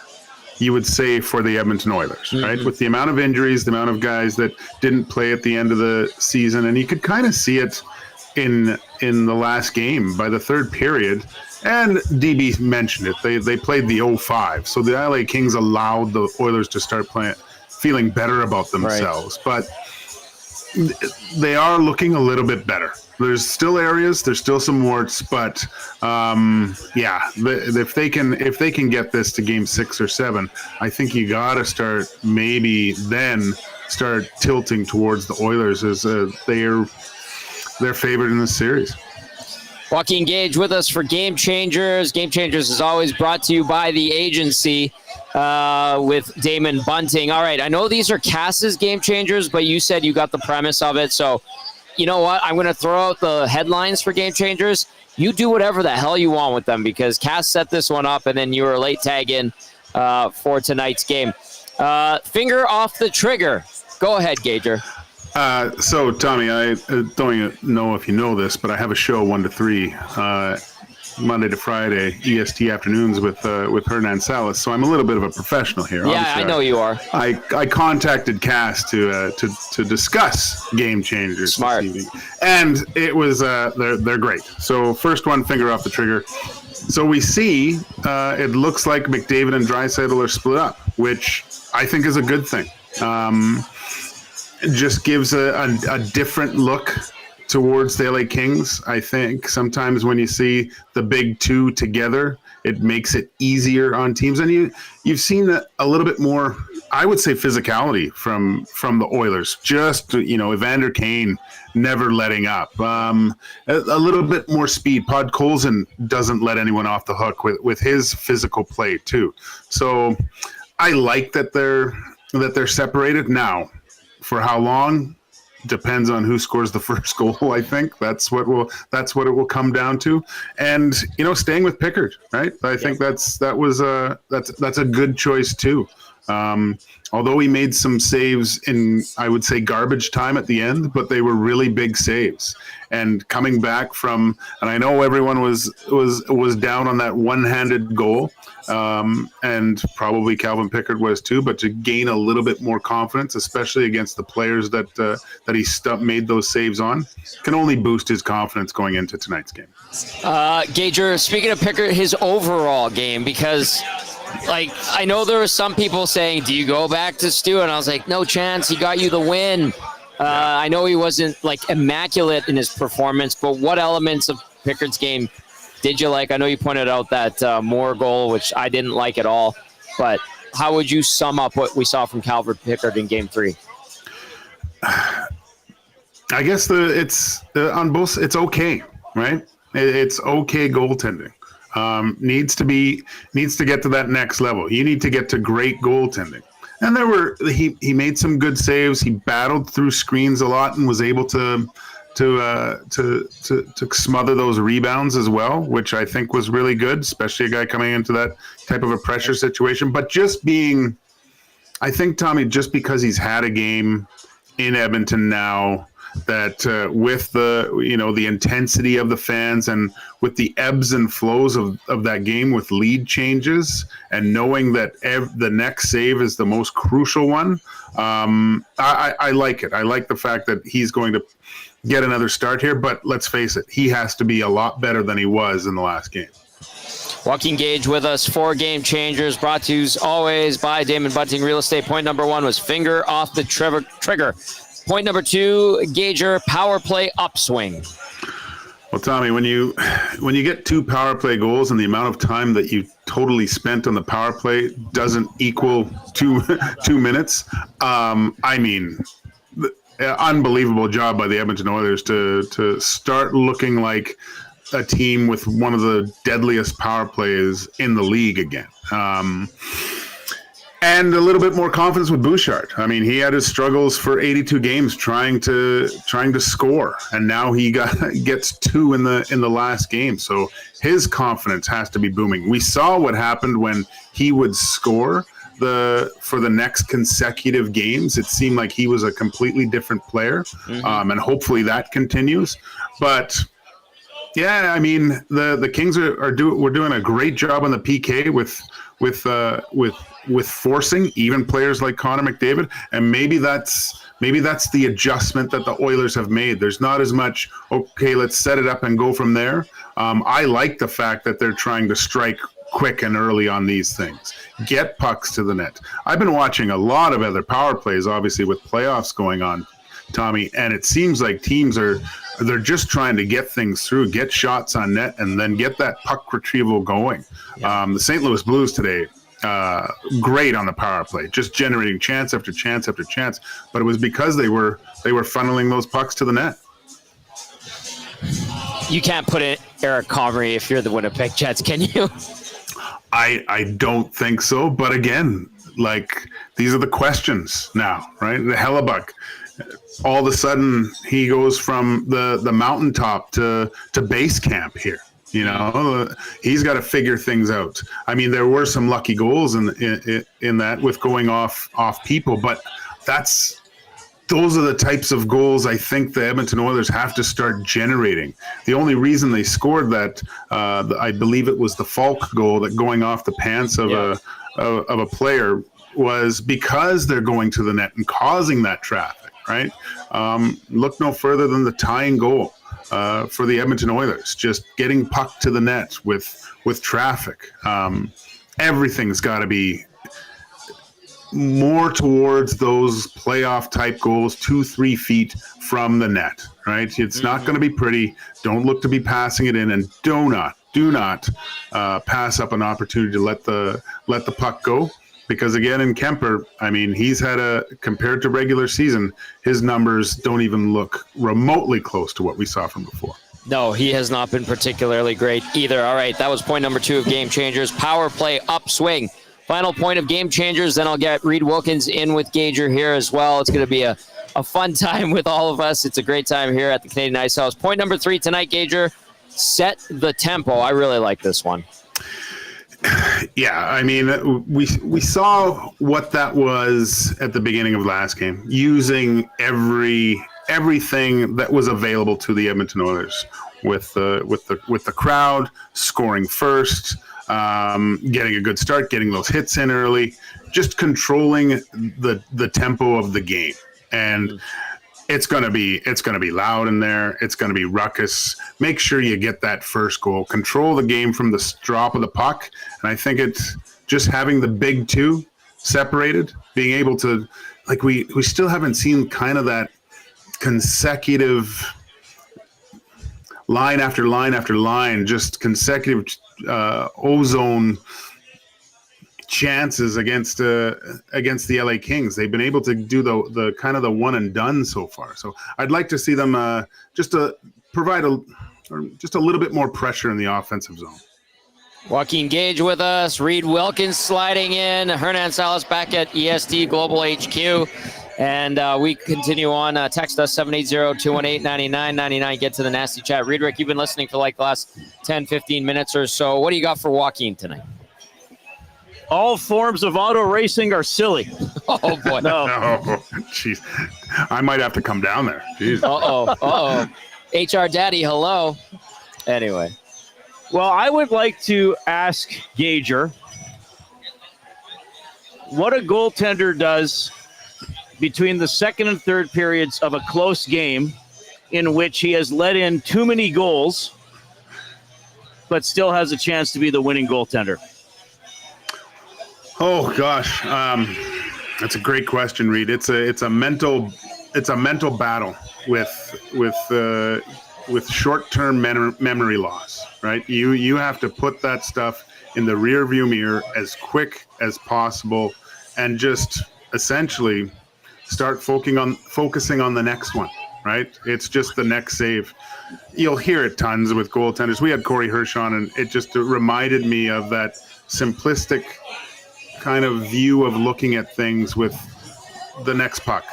Speaker 8: you would say, for the Edmonton Oilers, right? With the amount of injuries, the amount of guys that didn't play at the end of the season, and you could kind of see it in the last game by the third period. And DB mentioned it. They played the 0-5, so the LA Kings allowed the Oilers to start feeling better about themselves. Right. But they are looking a little bit better. There's still areas, there's still some warts, but if they can get this to game 6 or 7, I think you got to start tilting towards the Oilers as they're favored in this series.
Speaker 1: Joaquin Gage with us for Game Changers. Game Changers is always brought to you by the agency with Damon Bunting. All right, I know these are Cass's Game Changers, but you said you got the premise of it. So, you know what? I'm going to throw out the headlines for Game Changers. You do whatever the hell you want with them, because Cass set this one up, and then you were a late tag in for tonight's game. Finger off the trigger. Go ahead, Gager.
Speaker 8: So, Tommy, I don't even know if you know this, but I have a show 1 to 3, Monday to Friday, EST afternoons with Hernan Salas. So I'm a little bit of a professional here.
Speaker 1: Yeah,
Speaker 8: obviously,
Speaker 1: I know you are.
Speaker 8: I contacted Cass to discuss Game Changers.
Speaker 1: Smart.
Speaker 8: This evening, and it was they're great. So first one, finger off the trigger. So we see it looks like McDavid and Draisaitl are split up, which I think is a good thing. It just gives a different look towards the LA Kings. I think sometimes when you see the big two together, it makes it easier on teams. And you've seen a little bit more, I would say, physicality from the Oilers. Just, Evander Kane never letting up. A little bit more speed. Podkolzin doesn't let anyone off the hook with his physical play too. So I like that they're separated now. For how long? Depends on who scores the first goal. I think that's what it will come down to. And staying with Pickard, right? I think that's a good choice too. Although he made some saves in, I would say, garbage time at the end, but they were really big saves. And coming back from, and I know everyone was down on that one-handed goal, and probably Calvin Pickard was too. But to gain a little bit more confidence, especially against the players that he made those saves on, can only boost his confidence going into tonight's game.
Speaker 1: Gager, speaking of Pickard, his overall game, because I know there were some people saying, do you go back to Stu? And I was like, no chance. He got you the win. I know he wasn't immaculate in his performance, but what elements of Pickard's game did you like? I know you pointed out that Moore goal, which I didn't like at all, but how would you sum up what we saw from Calvin Pickard in Game 3?
Speaker 8: I guess it's on both. It's okay, right? It's okay goaltending. Needs to get to that next level. You need to get to great goaltending. And he made some good saves. He battled through screens a lot and was able to smother those rebounds as well, which I think was really good, especially a guy coming into that type of a pressure situation. But I think, Tommy, just because he's had a game in Edmonton now, that with the intensity of the fans and with the ebbs and flows of that game with lead changes and knowing that the next save is the most crucial one, I like it. I like the fact that he's going to get another start here, but let's face it, he has to be a lot better than he was in the last game.
Speaker 1: Joaquin Gage with us for Game Changers, brought to you as always by Damon Bunting Real Estate. Point number 1 was finger off the trigger. Point number 2, Gager, power play upswing.
Speaker 8: Well, Tommy, when you get 2 power play goals and the amount of time that you totally spent on the power play doesn't equal 2 minutes, unbelievable job by the Edmonton Oilers to start looking like a team with one of the deadliest power plays in the league again. And a little bit more confidence with Bouchard. I mean, he had his struggles for 82 games trying to score, and now he gets 2 in the last game. So his confidence has to be booming. We saw what happened when he would score for the next consecutive games. It seemed like he was a completely different player, and hopefully that continues. But yeah, I mean, the Kings we're doing a great job on the PK with forcing even players like Connor McDavid, and maybe that's the adjustment that the Oilers have made. There's not as much, okay, let's set it up and go from there. I like the fact that they're trying to strike quick and early on these things. Get pucks to the net. I've been watching a lot of other power plays, obviously, with playoffs going on, Tommy, and it seems like teams they're just trying to get things through, get shots on net, and then get that puck retrieval going. Yeah. The St. Louis Blues today, great on the power play, just generating chance after chance after chance. But it was because they were funneling those pucks to the net.
Speaker 1: You can't put in Eric Comrie if you're the Winnipeg Jets, can you?
Speaker 8: I don't think so. But again, like, these are the questions now, right? The Hellebuck. All of a sudden, he goes from the mountaintop to base camp here. You know, he's got to figure things out. I mean, there were some lucky goals in that with going off people, but those are the types of goals I think the Edmonton Oilers have to start generating. The only reason they scored that, I believe it was the Falk goal, that going off the pants of a player, was because they're going to the net and causing that traffic. Right? Look no further than the tying goal for the Edmonton Oilers. Just getting puck to the net with traffic. Everything's got to be more towards those playoff type goals, 2-3 feet from the net. Right? It's not going to be pretty. Don't look to be passing it in, and do not pass up an opportunity to let the puck go. Because again, in Kemper, I mean, he's had compared to regular season, his numbers don't even look remotely close to what we saw from before.
Speaker 1: No, he has not been particularly great either. All right, that was point number 2 of Game Changers. Power play upswing. Final point of Game Changers, then I'll get Reed Wilkins in with Gager here as well. It's going to be a fun time with all of us. It's a great time here at the Canadian Ice House. Point number 3 tonight, Gager, set the tempo. I really like this one.
Speaker 8: Yeah, I mean, we saw what that was at the beginning of last game, using everything that was available to the Edmonton Oilers with the crowd, scoring first, getting a good start, getting those hits in early, just controlling the tempo of the game. And it's gonna be loud in there. It's gonna be ruckus. Make sure you get that first goal. Control the game from the drop of the puck. And I think it's just having the big two separated, being able to, like, we still haven't seen kind of that consecutive line after line after line, just consecutive ozone chances against the LA Kings. They've been able to do the kind of the one and done so far. So I'd like to see them just to provide just a little bit more pressure in the offensive zone.
Speaker 1: Joaquin Gage with us, Reed Wilkins sliding in, Hernan Salas back at EST Global HQ. And we continue on. Text us 780-218-9999. Get to the nasty chat. Reed, Rick, you've been listening for like the last 10, 15 minutes or so. What do you got for Joaquin tonight?
Speaker 9: All forms of auto racing are silly.
Speaker 1: Oh, boy.
Speaker 9: No.
Speaker 8: Oh, jeez. I might have to come down there. Jeez.
Speaker 1: Uh-oh. HR Daddy, hello. Anyway.
Speaker 9: Well, I would like to ask Gager what a goaltender does between the second and third periods of a close game in which he has let in too many goals but still has a chance to be the winning goaltender.
Speaker 8: Oh gosh, that's a great question, Reed. It's a mental battle with short-term memory loss, right? You have to put that stuff in the rearview mirror as quick as possible, and just essentially start focusing on the next one, right? It's just the next save. You'll hear it tons with goaltenders. We had Corey Hirsch on, and it just reminded me of that simplistic kind of view of looking at things with the next puck,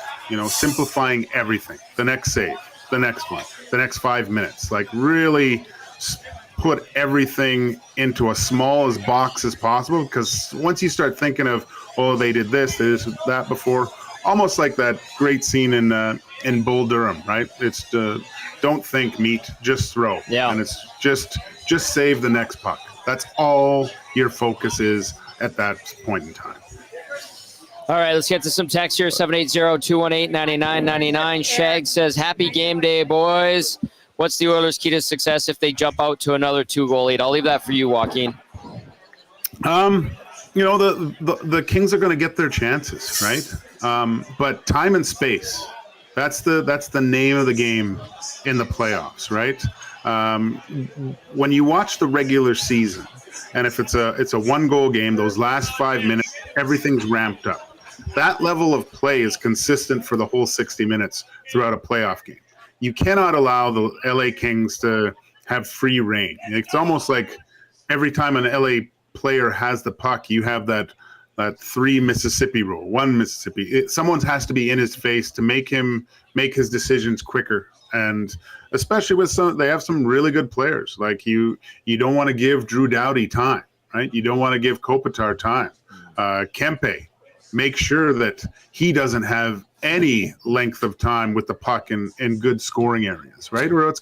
Speaker 8: simplifying everything, the next save, the next one, the next 5 minutes, like really put everything into as small as box as possible. Because once you start thinking of, oh, they did this, that before, almost like that great scene in Bull Durham, right? It's don't think, meet, just throw.
Speaker 1: Yeah.
Speaker 8: And it's just save the next puck. That's all your focus is at that point in time.
Speaker 1: All right, let's get to some text here. 780-218-9999. Shag says, happy game day, boys. What's the Oilers' key to success if they jump out to another 2-goal lead? I'll leave that for you, Joaquin.
Speaker 8: The Kings are going to get their chances, right? But time and space, that's the name of the game in the playoffs, right? When you watch the regular season, and if it's a 1-goal game, those last 5 minutes, everything's ramped up. That level of play is consistent for the whole 60 minutes throughout a playoff game. You cannot allow the LA Kings to have free reign. It's almost like every time an LA player has the puck, you have that 3 Mississippi rule, 1 Mississippi. Someone has to be in his face to make him make his decisions quicker. And especially with they have some really good players. Like you don't want to give Drew Doughty time, right? You don't want to give Kopitar time. Kempe, make sure that he doesn't have any length of time with the puck in good scoring areas, right? Or it's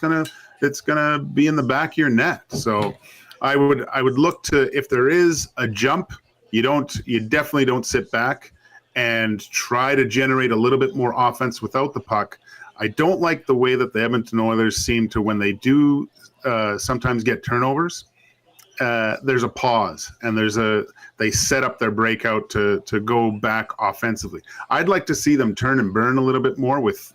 Speaker 8: gonna be in the back of your net. So I would look to, if there is a jump, you definitely don't sit back and try to generate a little bit more offense without the puck. I don't like the way that the Edmonton Oilers seem to, when they do sometimes get turnovers, there's a pause and they set up their breakout to go back offensively. I'd like to see them turn and burn a little bit more with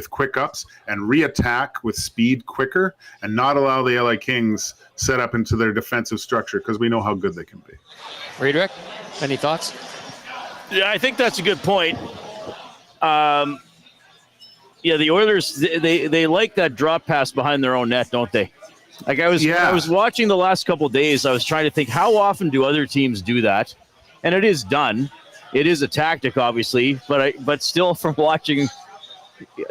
Speaker 8: quick ups and reattack with speed quicker, and not allow the LA Kings set up into their defensive structure, because we know how good they can be.
Speaker 1: Riedrich, any thoughts?
Speaker 9: Yeah, I think that's a good point. The Oilers, they like that drop pass behind their own net, don't they? Like I was watching the last couple of days, I was trying to think, how often do other teams do that? And it is done. It is a tactic, obviously, but still, from watching,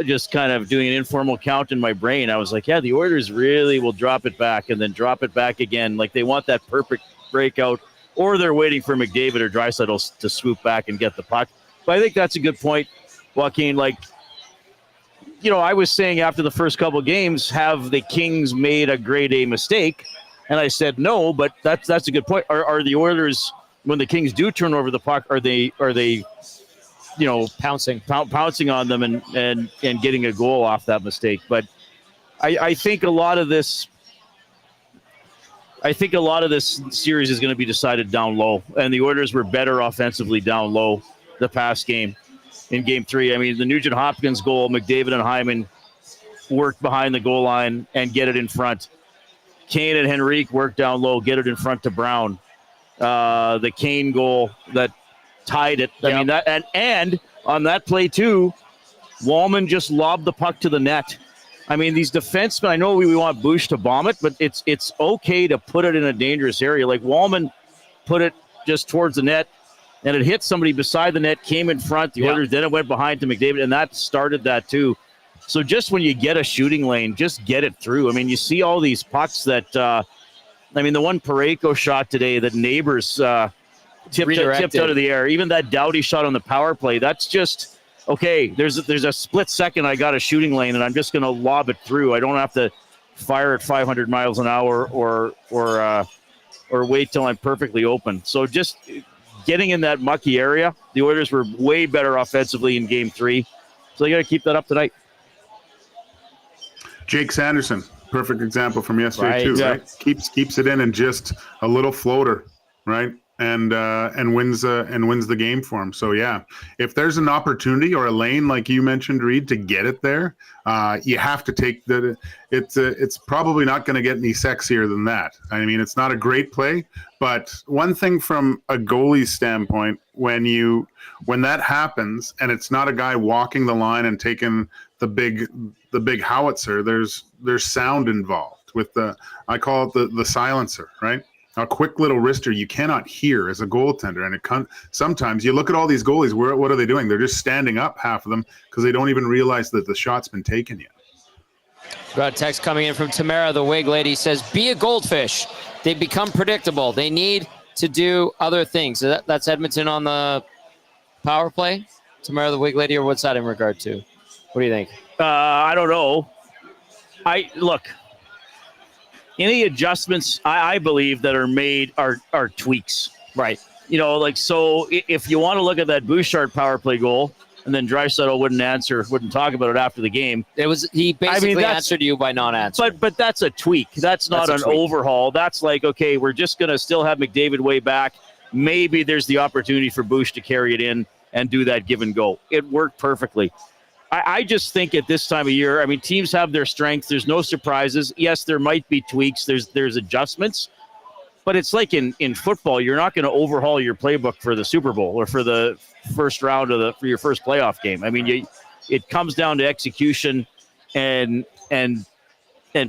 Speaker 9: just kind of doing an informal count in my brain, I was like, yeah, the Oilers really will drop it back and then drop it back again. Like they want that perfect breakout, or they're waiting for McDavid or Draisaitl to swoop back and get the puck. But I think that's a good point, Joaquin. Like, I was saying after the first couple of games, have the Kings made a grade A mistake? And I said no, but that's a good point. Are the Oilers, when the Kings do turn over the puck, are they pouncing on them and getting a goal off that mistake? But I think a lot of this series is going to be decided down low, and the Oilers were better offensively down low the past game. In Game 3, I mean, the Nugent-Hopkins goal, McDavid and Hyman worked behind the goal line and get it in front. Kane and Henrique worked down low, get it in front to Brown. The Kane goal that tied it. I mean, that and on that play too, Wallman just lobbed the puck to the net. I mean, these defensemen, I know we want Bush to bomb it, but it's okay to put it in a dangerous area. Like Wallman put it just towards the net, and it hit somebody beside the net, came in front. The Oilers, then it went behind to McDavid, and that started that too. So just when you get a shooting lane, just get it through. I mean, you see all these pucks that the one Parayko shot today that Neighbors tipped out of the air. Even that Doughty shot on the power play, that's just, okay, there's a split second I got a shooting lane, and I'm just going to lob it through. I don't have to fire at 500 miles an hour or wait till I'm perfectly open. So just getting in that mucky area, the Oilers were way better offensively in Game 3. So they got to keep that up tonight.
Speaker 8: Jake Sanderson, perfect example from yesterday right? Keeps it in and just a little floater, right? And wins the game for him. So yeah, if there's an opportunity or a lane like you mentioned, Reed, to get it there, you have to take the. It's probably not going to get any sexier than that. I mean, it's not a great play, but one thing from a goalie's standpoint, when that happens and it's not a guy walking the line and taking the big howitzer, there's sound involved with I call it the silencer, right? a quick little wrister you cannot hear as a goaltender. And sometimes you look at all these goalies, what are they doing? They're just standing up, half of them, because they don't even realize that the shot's been taken yet.
Speaker 1: Got a text coming in from Tamara, the wig lady, says, be a goldfish. They become predictable. They need to do other things. So that's Edmonton on the power play? Tamara, the wig lady, or what's that in regard to? What do you think?
Speaker 9: I don't know. Look, any adjustments I believe that are made are tweaks.
Speaker 1: Right.
Speaker 9: So if you want to look at that Bouchard power play goal, and then Draisaitl wouldn't talk about it after the game.
Speaker 1: He basically answered you by not answering.
Speaker 9: But that's a tweak. That's not an overhaul. That's like, okay, we're just going to still have McDavid way back. Maybe there's the opportunity for Bush to carry it in and do that give and go. It worked perfectly. I just think at this time of year, teams have their strengths. There's no surprises. Yes, there might be tweaks. There's adjustments. But it's like in football, you're not going to overhaul your playbook for the Super Bowl or for the first round for your first playoff game. It comes down to execution and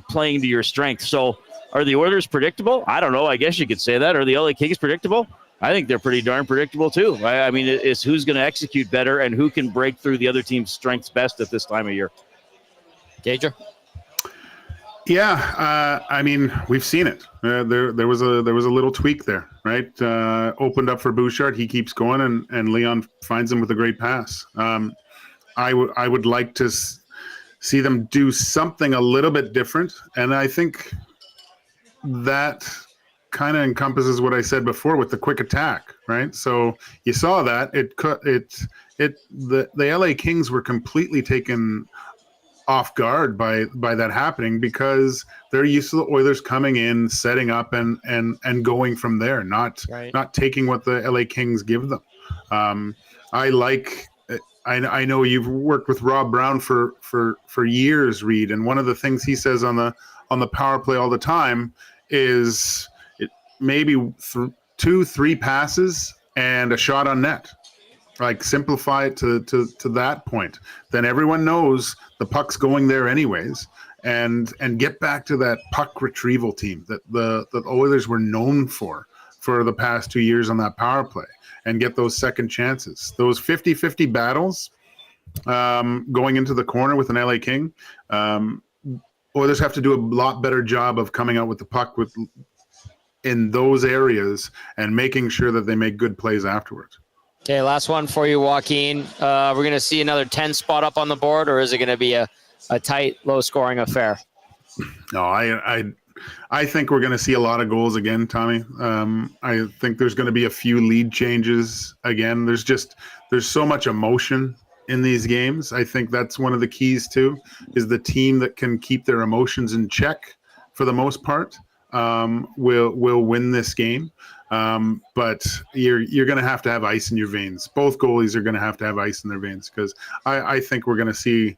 Speaker 9: playing to your strength. So are the Oilers predictable? I don't know. I guess you could say that. Are the LA Kings predictable? I think they're pretty darn predictable too. It's who's going to execute better and who can break through the other team's strengths best at this time of year.
Speaker 1: Gager?
Speaker 8: Yeah, we've seen it. There was a little tweak there, right? Opened up for Bouchard. He keeps going, and Leon finds him with a great pass. I would like to see them do something a little bit different, and I think that kind of encompasses what I said before with the quick attack, right? So you saw that the LA Kings were completely taken off guard by that happening because they're used to the Oilers coming in, setting up and going from there, not taking what the LA Kings give them. I know you've worked with Rob Brown for years, Reed, and one of the things he says on the power play all the time is maybe 2-3 passes and a shot on net. Like simplify it to that point. Then everyone knows the puck's going there anyways, and get back to that puck retrieval team that the Oilers were known for the past 2 years on that power play, and get those second chances. Those 50-50 battles going into the corner with an LA King, Oilers have to do a lot better job of coming out with the puck in those areas and making sure that they make good plays afterwards.
Speaker 1: Okay, last one for you, Joaquin. We're going to see another 10 spot up on the board, or is it going to be a tight, low-scoring affair?
Speaker 8: No, I think we're going to see a lot of goals again, Tommy. I think there's going to be a few lead changes again. There's so much emotion in these games. I think that's one of the keys too, is the team that can keep their emotions in check for the most part will win this game. But you're going to have ice in your veins. Both goalies are going to have ice in their veins, because I think we're going to see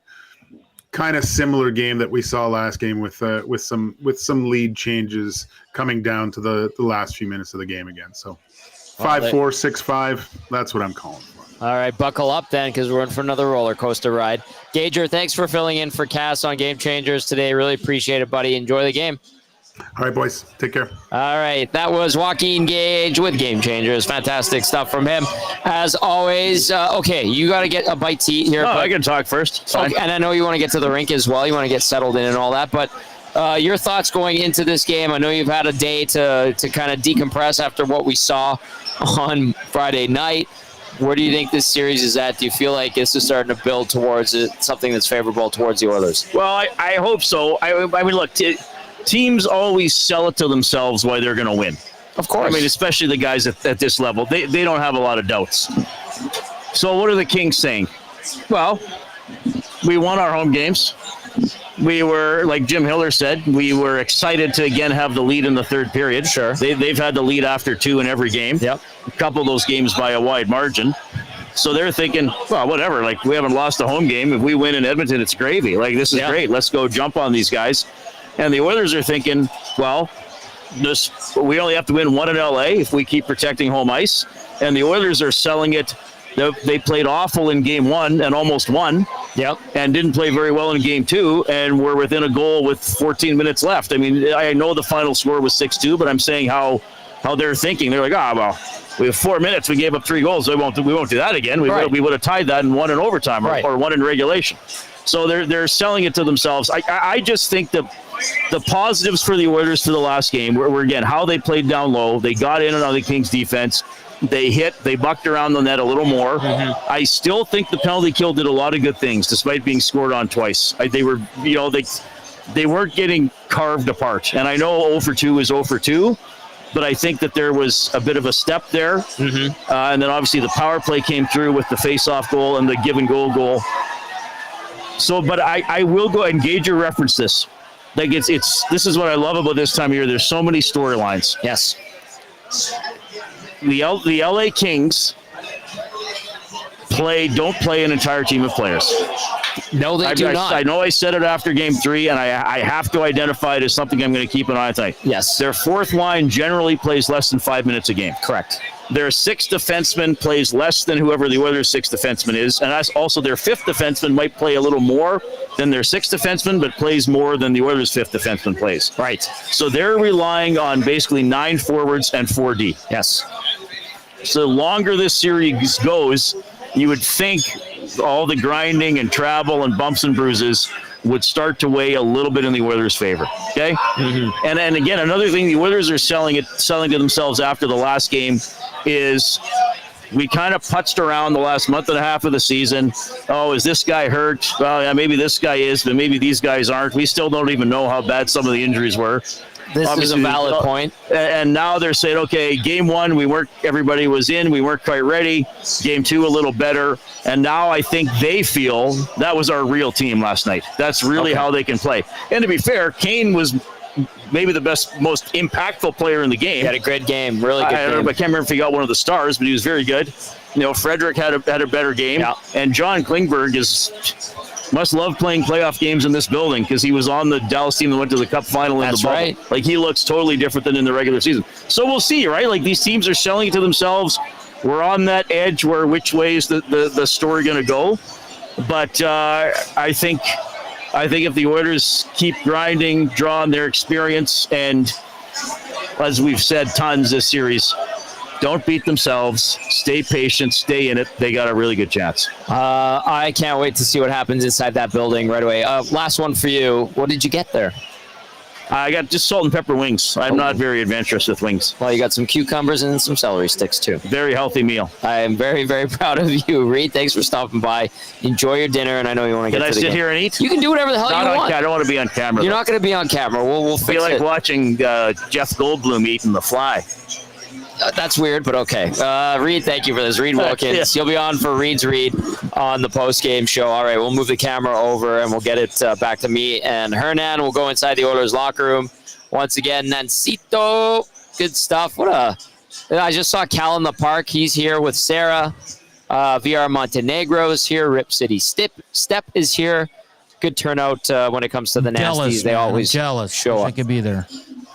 Speaker 8: kind of similar game that we saw last game with some lead changes coming down to the last few minutes of the game again. So 5-4, 6-5, that's what I'm calling for.
Speaker 1: All right, buckle up then, because we're in for another roller coaster ride. Gager, thanks for filling in for Cass on Game Changers today. Really appreciate it, buddy. Enjoy the game.
Speaker 8: All right, boys. Take care.
Speaker 1: All right. That was Joaquin Gage with Game Changers. Fantastic stuff from him. As always, okay, you got to get a bite to eat here.
Speaker 9: I can talk first.
Speaker 1: Okay, and I know you want to get to the rink as well. You want to get settled in and all that. But your thoughts going into this game? I know you've had a day to kind of decompress after what we saw on Friday night. Where do you think this series is at? Do you feel like this is starting to build towards something that's favorable towards the Oilers?
Speaker 9: Well, I hope so. I mean, look, teams always sell it to themselves why they're going to win.
Speaker 1: Of course.
Speaker 9: I mean, especially the guys at this level. They don't have a lot of doubts. So what are the Kings saying? Well, we won our home games. We were, like Jim Hiller said, we were excited to again have the lead in the third period.
Speaker 1: Sure.
Speaker 9: They've had the lead after 2 in every game.
Speaker 1: Yep.
Speaker 9: A couple of those games by a wide margin. So they're thinking, well, whatever. Like, we haven't lost a home game. If we win in Edmonton, it's gravy. Like, this is great. Let's go jump on these guys. And the Oilers are thinking, well, we only have to win 1 in LA if we keep protecting home ice. And the Oilers are selling it. They played awful in game 1 and almost won.
Speaker 1: Yep.
Speaker 9: And didn't play very well in game 2, and were within a goal with 14 minutes left. I mean, I know the final score was 6-2, but I'm saying how they're thinking. They're like, well, we have 4 minutes. We gave up 3 goals. We won't do that again. We would have tied that and won in overtime or won in regulation. So they're selling it to themselves. I just think the positives for the Oilers for the last game were again how they played down low. They got in on the Kings defense. They bucked around the net a little more. Mm-hmm. I still think the penalty kill did a lot of good things, despite being scored on twice. They weren't getting carved apart. And I know 0 for 2 is 0 for 2. But I think that there was a bit of a step there. Mm-hmm. And then obviously the power play came through with the face-off goal and the give-and goal. So, but I will go and Gager reference this. Like this is what I love about this time of year. There's so many storylines.
Speaker 1: Yes.
Speaker 9: The LA Kings don't play an entire team of players.
Speaker 1: No, they do not.
Speaker 9: I know I said it after game 3, and I have to identify it as something I'm going to keep an eye on tonight.
Speaker 1: Yes.
Speaker 9: Their fourth line generally plays less than 5 minutes a game.
Speaker 1: Correct.
Speaker 9: Their 6th defenseman plays less than whoever the Oilers' 6th defenseman is, and that's also their 5th defenseman might play a little more than their 6th defenseman, but plays more than the Oilers' 5th defenseman plays.
Speaker 1: Right.
Speaker 9: So they're relying on basically 9 forwards and 4D.
Speaker 1: Yes.
Speaker 9: So the longer this series goes, you would think all the grinding and travel and bumps and bruises would start to weigh a little bit in the Oilers' favor. Okay? Mm-hmm. And again, another thing the Oilers are selling to themselves after the last game is we kind of putzed around the last month and a half of the season. Oh, is this guy hurt? Well, yeah, maybe this guy is, but maybe these guys aren't. We still don't even know how bad some of the injuries were.
Speaker 1: This
Speaker 9: Obviously,
Speaker 1: is a valid point.
Speaker 9: And now they're saying, okay, game 1, everybody was in, we weren't quite ready. Game 2, a little better. And now I think they feel that was our real team last night. That's really how they can play. And to be fair, Kane was maybe the most impactful player in the game.
Speaker 1: He had a good game, really good game.
Speaker 9: I can't remember if he got one of the stars, but he was very good. Frederick had a better game. Yeah. And John Klingberg must love playing playoff games in this building because he was on the Dallas team that went to the Cup final in the bubble.
Speaker 1: Right.
Speaker 9: Like, he looks totally different than in the regular season. So we'll see, right? Like, these teams are selling it to themselves. We're on that edge where which way is the story going to go. But I think if the Oilers keep grinding, draw on their experience, and as we've said tons this series, don't beat themselves. Stay patient. Stay in it. They got a really good chance.
Speaker 1: I can't wait to see what happens inside that building right away. Last one for you. What did you get there?
Speaker 9: I got just salt and pepper wings. I'm not very adventurous with wings.
Speaker 1: Well, you got some cucumbers and some celery sticks, too.
Speaker 9: Very healthy meal.
Speaker 1: I am very, very proud of you, Reed. Thanks for stopping by. Enjoy your dinner, and I know you want to get to the game.
Speaker 9: Can I sit here and eat?
Speaker 1: You can do whatever the hell you want.
Speaker 9: I don't want to be on camera.
Speaker 1: You're not going to be on camera. We'll fix it.
Speaker 9: I feel like watching Jeff Goldblum eating The Fly.
Speaker 1: That's weird, but okay. Reed, thank you for this. Reed Wilkins. Yeah. You'll be on for Reed's Read on the post-game show. All right, we'll move the camera over, and we'll get it back to me and Hernan. We'll go inside the Oilers locker room. Once again, Nancito. Good stuff. I just saw Cal in the park. He's here with Sarah. VR Montenegro is here. Rip City Step is here. Good turnout when it comes to the Nasties. They always show up.
Speaker 2: I could be there.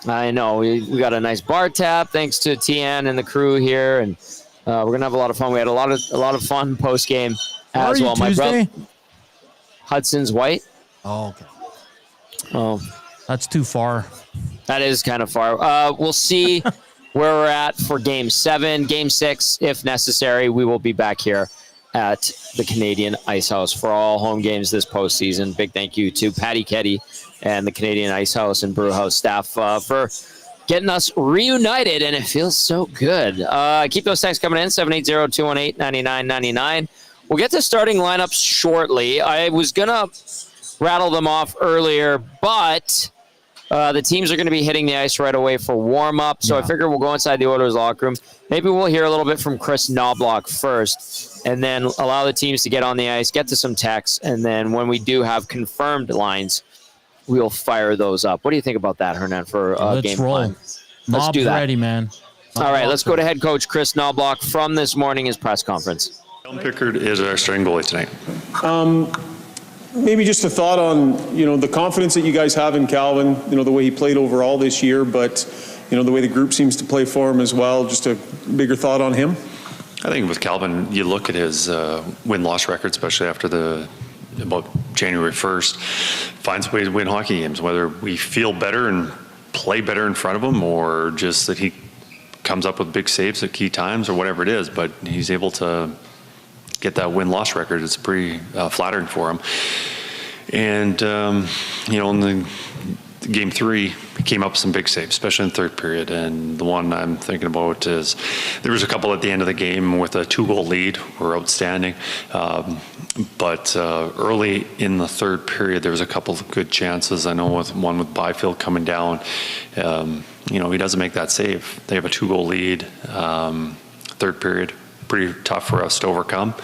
Speaker 1: I know. We got a nice bar tab thanks to Tian and the crew here, and we're gonna have a lot of fun. We had a lot of fun post game as well. My brother Hudson's White.
Speaker 2: Oh, okay.
Speaker 1: Oh,
Speaker 2: that's too far.
Speaker 1: That is kind of far. We'll see where we're at for Game 7, Game 6, if necessary. We will be back here at the Canadian Ice House for all home games this postseason. Big thank you to Patty Ketty and the Canadian Ice House and Brew House staff for getting us reunited, and it feels so good. Keep those texts coming in, 780-218-9999. We'll get to starting lineups shortly. I was going to rattle them off earlier, but the teams are going to be hitting the ice right away for warm-up, so I figure we'll go inside the Oilers locker room. Maybe we'll hear a little bit from Chris Knobloch first, and then allow the teams to get on the ice, get to some texts, and then when we do have confirmed lines, we'll fire those up. What do you think about that, Hernan, for game time? Let's do that.
Speaker 2: Ready, man.
Speaker 1: All right, let's go to head coach Chris Knobloch from this morning's press conference.
Speaker 10: Calvin Pickard is our starting goalie tonight.
Speaker 11: Maybe just a thought on, the confidence that you guys have in Calvin, the way he played overall this year, but, the way the group seems to play for him as well. Just a bigger thought on him.
Speaker 10: I think with Calvin, you look at his win-loss record, especially after the about January 1st, finds ways to win hockey games, whether we feel better and play better in front of him or just that he comes up with big saves at key times or whatever it is, but he's able to get that win-loss record. It's pretty flattering for him. And, in the game 3, he came up with some big saves, especially in the third period. And the one I'm thinking about is there was a couple at the end of the game with a 2-goal lead were outstanding. But early in the third period, there was a couple of good chances. I know with one with Byfield coming down, he doesn't make that save. They have a 2-goal lead, third period, pretty tough for us to overcome.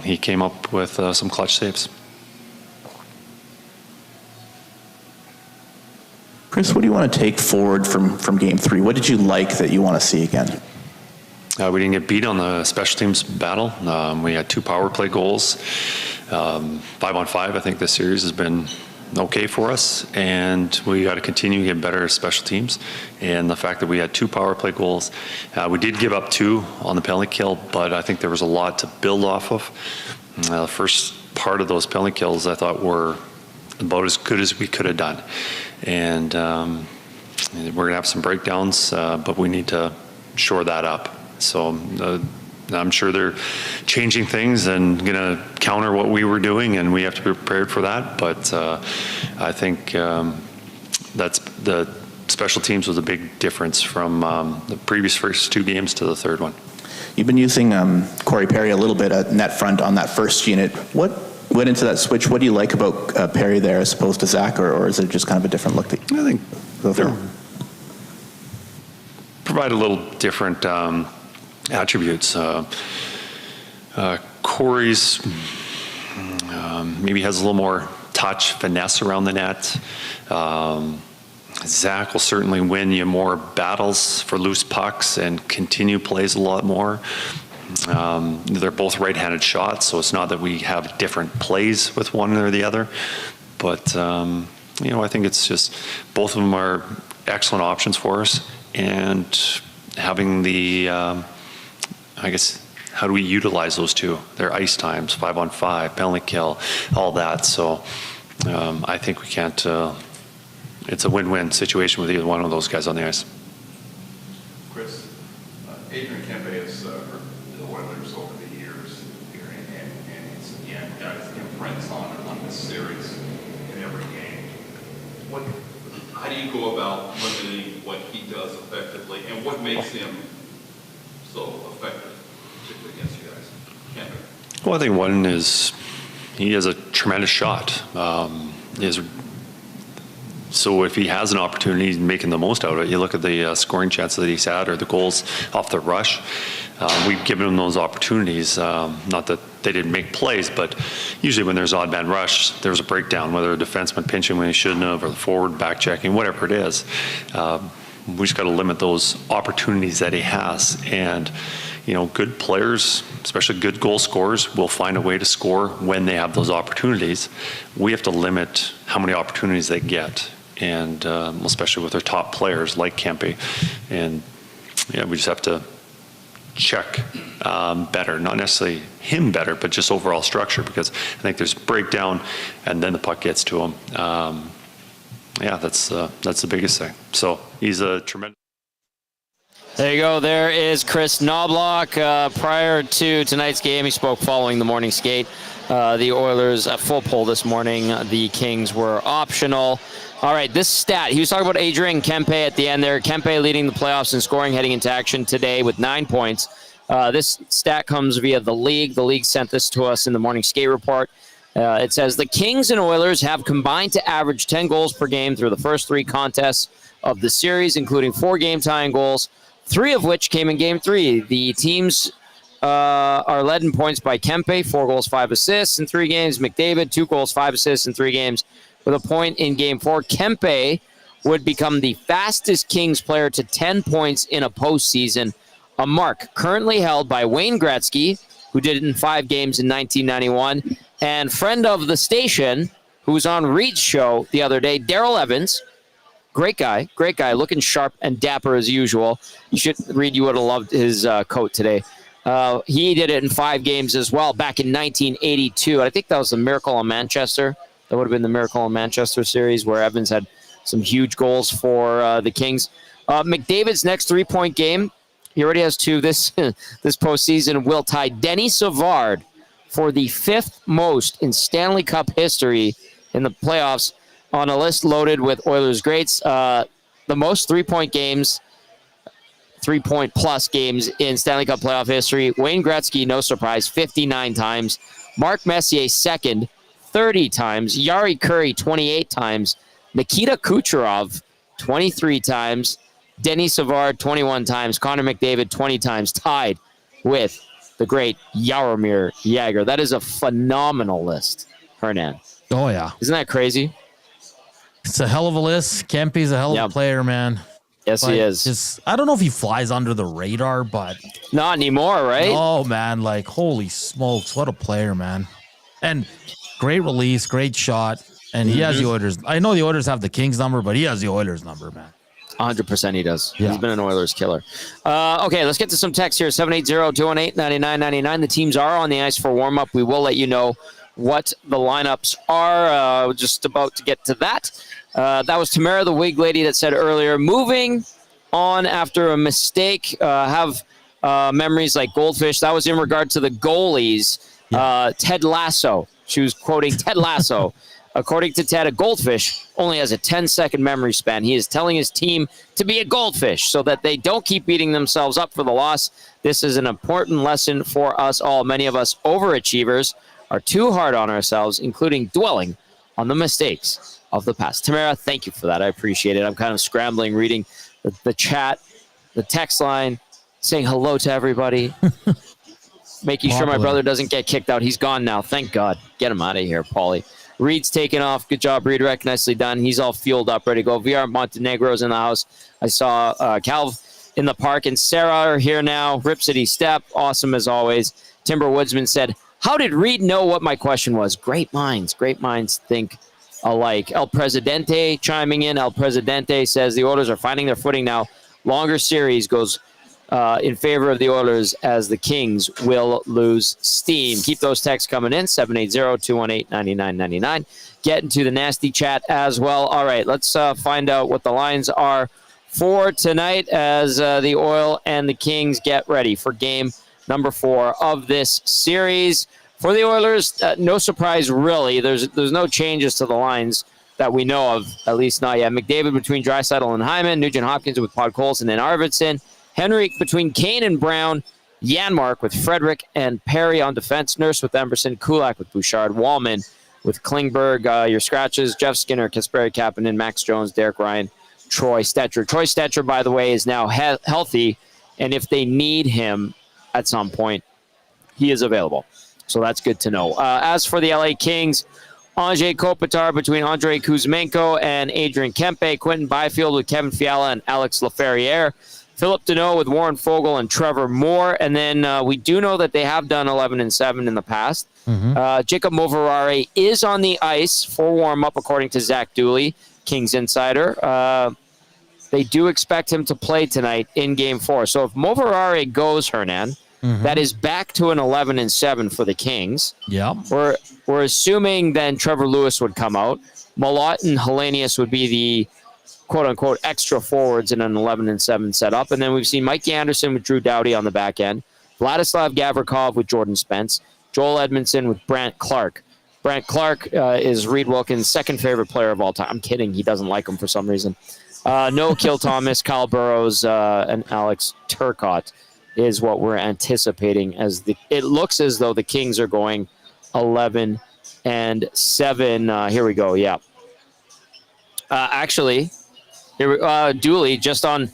Speaker 10: He came up with some clutch saves.
Speaker 12: Chris, what do you want to take forward from Game 3? What did you like that you want to see again?
Speaker 10: We didn't get beat on the special teams battle. We had 2 power play goals. 5-on-5, I think this series has been okay for us, and we got to continue to get better at special teams. And the fact that we had 2 power play goals, we did give up 2 on the penalty kill, but I think there was a lot to build off of. The first part of those penalty kills I thought were about as good as we could have done. And we're going to have some breakdowns, but we need to shore that up. So I'm sure they're changing things and going to counter what we were doing, and we have to be prepared for that. But I think that's the special teams was a big difference from the previous first 2 games to the third one.
Speaker 12: You've been using Corey Perry a little bit at net front on that first unit. What went into that switch? What do you like about Perry there as opposed to Zach, or is it just kind of a different look?
Speaker 10: I think they provide a little different attributes. Corey's maybe has a little more touch, finesse around the net. Zach will certainly win you more battles for loose pucks and continue plays a lot more. They're both right-handed shots, so it's not that we have different plays with one or the other. But, I think it's just both of them are excellent options for us. And having the, how do we utilize those 2? Their ice times, 5-on-5, penalty kill, all that. So I think we can't, it's a win-win situation with either one of those guys on the ice.
Speaker 13: Chris, Adrian Kempe has hurt the Oilers over the years here, and it's, guys imprints on this series in every game. How do you go about limiting what he does effectively, and what makes him so effective, particularly against you guys? Kempe.
Speaker 10: Well, I think one is he has a tremendous shot. So if he has an opportunity, he's making the most out of it. You look at the scoring chances that he's had or the goals off the rush. We've given him those opportunities. Not that they didn't make plays, but usually when there's odd man rush, there's a breakdown, whether a defenseman pinching when he shouldn't have or the forward back checking, whatever it is. We just got to limit those opportunities that he has. And, good players, especially good goal scorers, will find a way to score when they have those opportunities. We have to limit how many opportunities they get. And especially with our top players like Kempe. And we just have to check better, not necessarily him better, but just overall structure, because I think there's breakdown and then the puck gets to him. That's the biggest thing. So he's a tremendous.
Speaker 1: There you go. There is Chris Knobloch. Prior to tonight's game, he spoke following the morning skate. The Oilers at full pull this morning. The Kings were optional. All right, this stat. He was talking about Adrian Kempe at the end there. Kempe leading the playoffs in scoring heading into action today with 9 points. This stat comes via the league. The league sent this to us in the morning skate report. It says the Kings and Oilers have combined to average 10 goals per game through the first 3 contests of the series, including 4 game-tying goals, 3 of which came in Game 3. The teams are led in points by Kempe, 4 goals, 5 assists in 3 games. McDavid, 2 goals, 5 assists in 3 games. With a point in Game 4, Kempe would become the fastest Kings player to 10 points in a postseason, a mark currently held by Wayne Gretzky, who did it in 5 games in 1991, and friend of the station, who was on Reed's show the other day, Daryl Evans. Great guy, looking sharp and dapper as usual. You would have loved his coat today. He did it in 5 games as well back in 1982. I think that was the Miracle on Manchester. That would have been the Miracle on Manchester series where Evans had some huge goals for the Kings. McDavid's next 3-point game, he already has 2 this postseason, will tie Denny Savard for the 5th most in Stanley Cup history in the playoffs on a list loaded with Oilers greats. The most 3-point games, 3-point plus games in Stanley Cup playoff history. Wayne Gretzky, no surprise, 59 times. Mark Messier, second, 30 times. Yari Curry, 28 times. Nikita Kucherov, 23 times. Denny Savard, 21 times. Connor McDavid, 20 times. Tied with the great Jaromir Jagr. That is a phenomenal list, Hernan.
Speaker 2: Oh, yeah.
Speaker 1: Isn't that crazy?
Speaker 2: It's a hell of a list. Kempe's a hell of a player, man.
Speaker 1: Yes, he is.
Speaker 2: I don't know if he flies under the radar, but...
Speaker 1: Not anymore, right?
Speaker 2: Oh, man. Like, holy smokes. What a player, man. And great release, great shot. And he has the Oilers. I know the Oilers have the Kings number, but he has the Oilers number, man.
Speaker 1: 100% he does.
Speaker 2: Yeah.
Speaker 1: He's been an Oilers killer. Okay, let's get to some text here. 780-218-9999. The teams are on the ice for warm-up. We will let you know what the lineups are. Just about to get to that. That was Tamara, the wig lady, that said earlier, moving on after a mistake, have memories like goldfish. That was in regard to the goalies. Ted Lasso. She was quoting Ted Lasso. According to Ted, a goldfish only has a 10-second memory span. He is telling his team to be a goldfish so that they don't keep beating themselves up for the loss. This is an important lesson for us all. Many of us overachievers are too hard on ourselves, including dwelling on the mistakes of the past. Tamara, thank you for that. I appreciate it. I'm kind of scrambling, reading the chat, the text line, saying hello to everybody, making sure my brother doesn't get kicked out. He's gone now. Thank God. Get him out of here, Paulie. Reed's taken off. Good job, Reed. Nicely done. He's all fueled up, ready to go. VR Montenegro's in the house. I saw Calv in the park, and Sarah are here now. Rip City Step, awesome as always. Timber Woodsman said, how did Reed know what my question was? Great minds think alike. El Presidente chiming in. El Presidente says the Oilers are finding their footing now. Longer series goes in favor of the Oilers as the Kings will lose steam. Keep those texts coming in, 780-218-9999. Get into the nasty chat as well. All right, let's find out what the lines are for tonight as the Oil and the Kings get ready for game number 4 of this series. For the Oilers, no surprise really. There's no changes to the lines that we know of, at least not yet. McDavid between Draisaitl and Hyman, Nugent Hopkins with Podkolzin and Arvidsson, Henrik between Kane and Brown, Janmark with Frederick and Perry on defense, Nurse with Emerson, Kulak with Bouchard, Wallman with Klingberg. Your scratches, Jeff Skinner, Kasperi Kapanen, Max Jones, Derek Ryan, Troy Stetcher. Troy Stetcher, by the way, is now healthy, and if they need him at some point, he is available. So that's good to know. As for the LA Kings, Andrei Kopitar between Andrei Kuzmenko and Adrian Kempe, Quentin Byfield with Kevin Fiala and Alex Laferriere, Philip Deneau with Warren Fogle and Trevor Moore. And then we do know that they have done 11-7 in the past. Jacob Moverare is on the ice for warm-up, according to Zach Dooley, Kings insider. They do expect him to play tonight in Game 4. So if Moverare goes, Hernan, that is back to an 11-7 for the Kings.
Speaker 2: Yeah.
Speaker 1: We're assuming then Trevor Lewis would come out. Malott and Hellenius would be the quote-unquote extra forwards in an 11-7 setup. And then we've seen Mikey Anderson with Drew Doughty on the back end, Vladislav Gavrikov with Jordan Spence, Joel Edmondson with Brant Clark. Brant Clark is Reed Wilkins' second favorite player of all time. I'm kidding. He doesn't like him for some reason. No Kill Thomas, Kyle Burrows, and Alex Turcotte is what we're anticipating. It looks as though the Kings are going 11-7. Here we go. Yeah. Actually, Dooley, just on,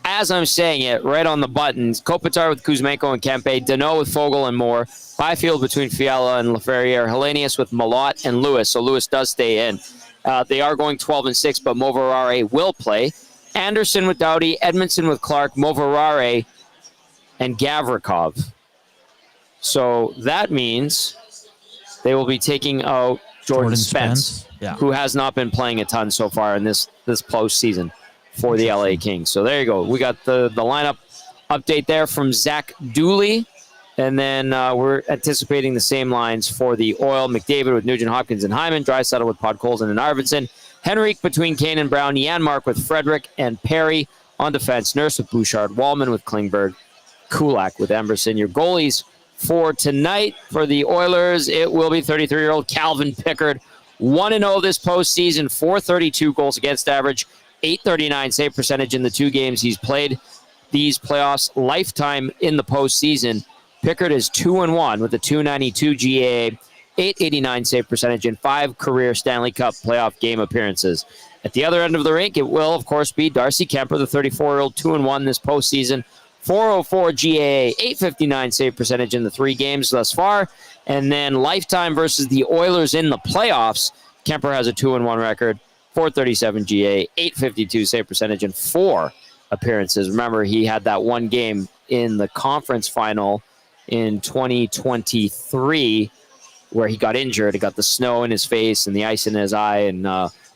Speaker 1: as I'm saying it, right on the buttons, Kopitar with Kuzmenko and Kempe, Deneau with Fogle and Moore, Byfield between Fiala and Laferriere, Hellenius with Malott and Lewis, so Lewis does stay in. They are going 12-6, but Moverare will play. Anderson with Doughty, Edmondson with Clark, Moverare, and Gavrikov. So that means they will be taking out Jordan Spence.
Speaker 2: Yeah.
Speaker 1: Who has not been playing a ton so far in this postseason for the LA Kings. So there you go. We got the lineup update there from Zach Dooley. And then we're anticipating the same lines for the Oil. McDavid with Nugent Hopkins and Hyman. Draisaitl with Podkolzin and Arvidsson. Henrique between Kane and Brown. Janmark with Frederick and Perry on defense. Nurse with Bouchard. Wallman with Klingberg. Kulak with Emberson. Your goalies for tonight for the Oilers, it will be 33-year-old Calvin Pickard. 1-0 this postseason. .432 goals against average. .839 save percentage in the 2 games he's played these playoffs. Lifetime in the postseason. Pickard is 2-1 with a .292 GAA, .889 save percentage, and 5 career Stanley Cup playoff game appearances. At the other end of the rink, it will, of course, be Darcy Kemper, the 34-year-old, 2-1 this postseason, .404 GAA, .859 save percentage in the 3 games thus far. And then lifetime versus the Oilers in the playoffs, Kemper has a 2-1 record, .437 GAA, .852 save percentage, and 4 appearances. Remember, he had that one game in the conference final in 2023 where he got injured. He got the snow in his face and the ice in his eye, and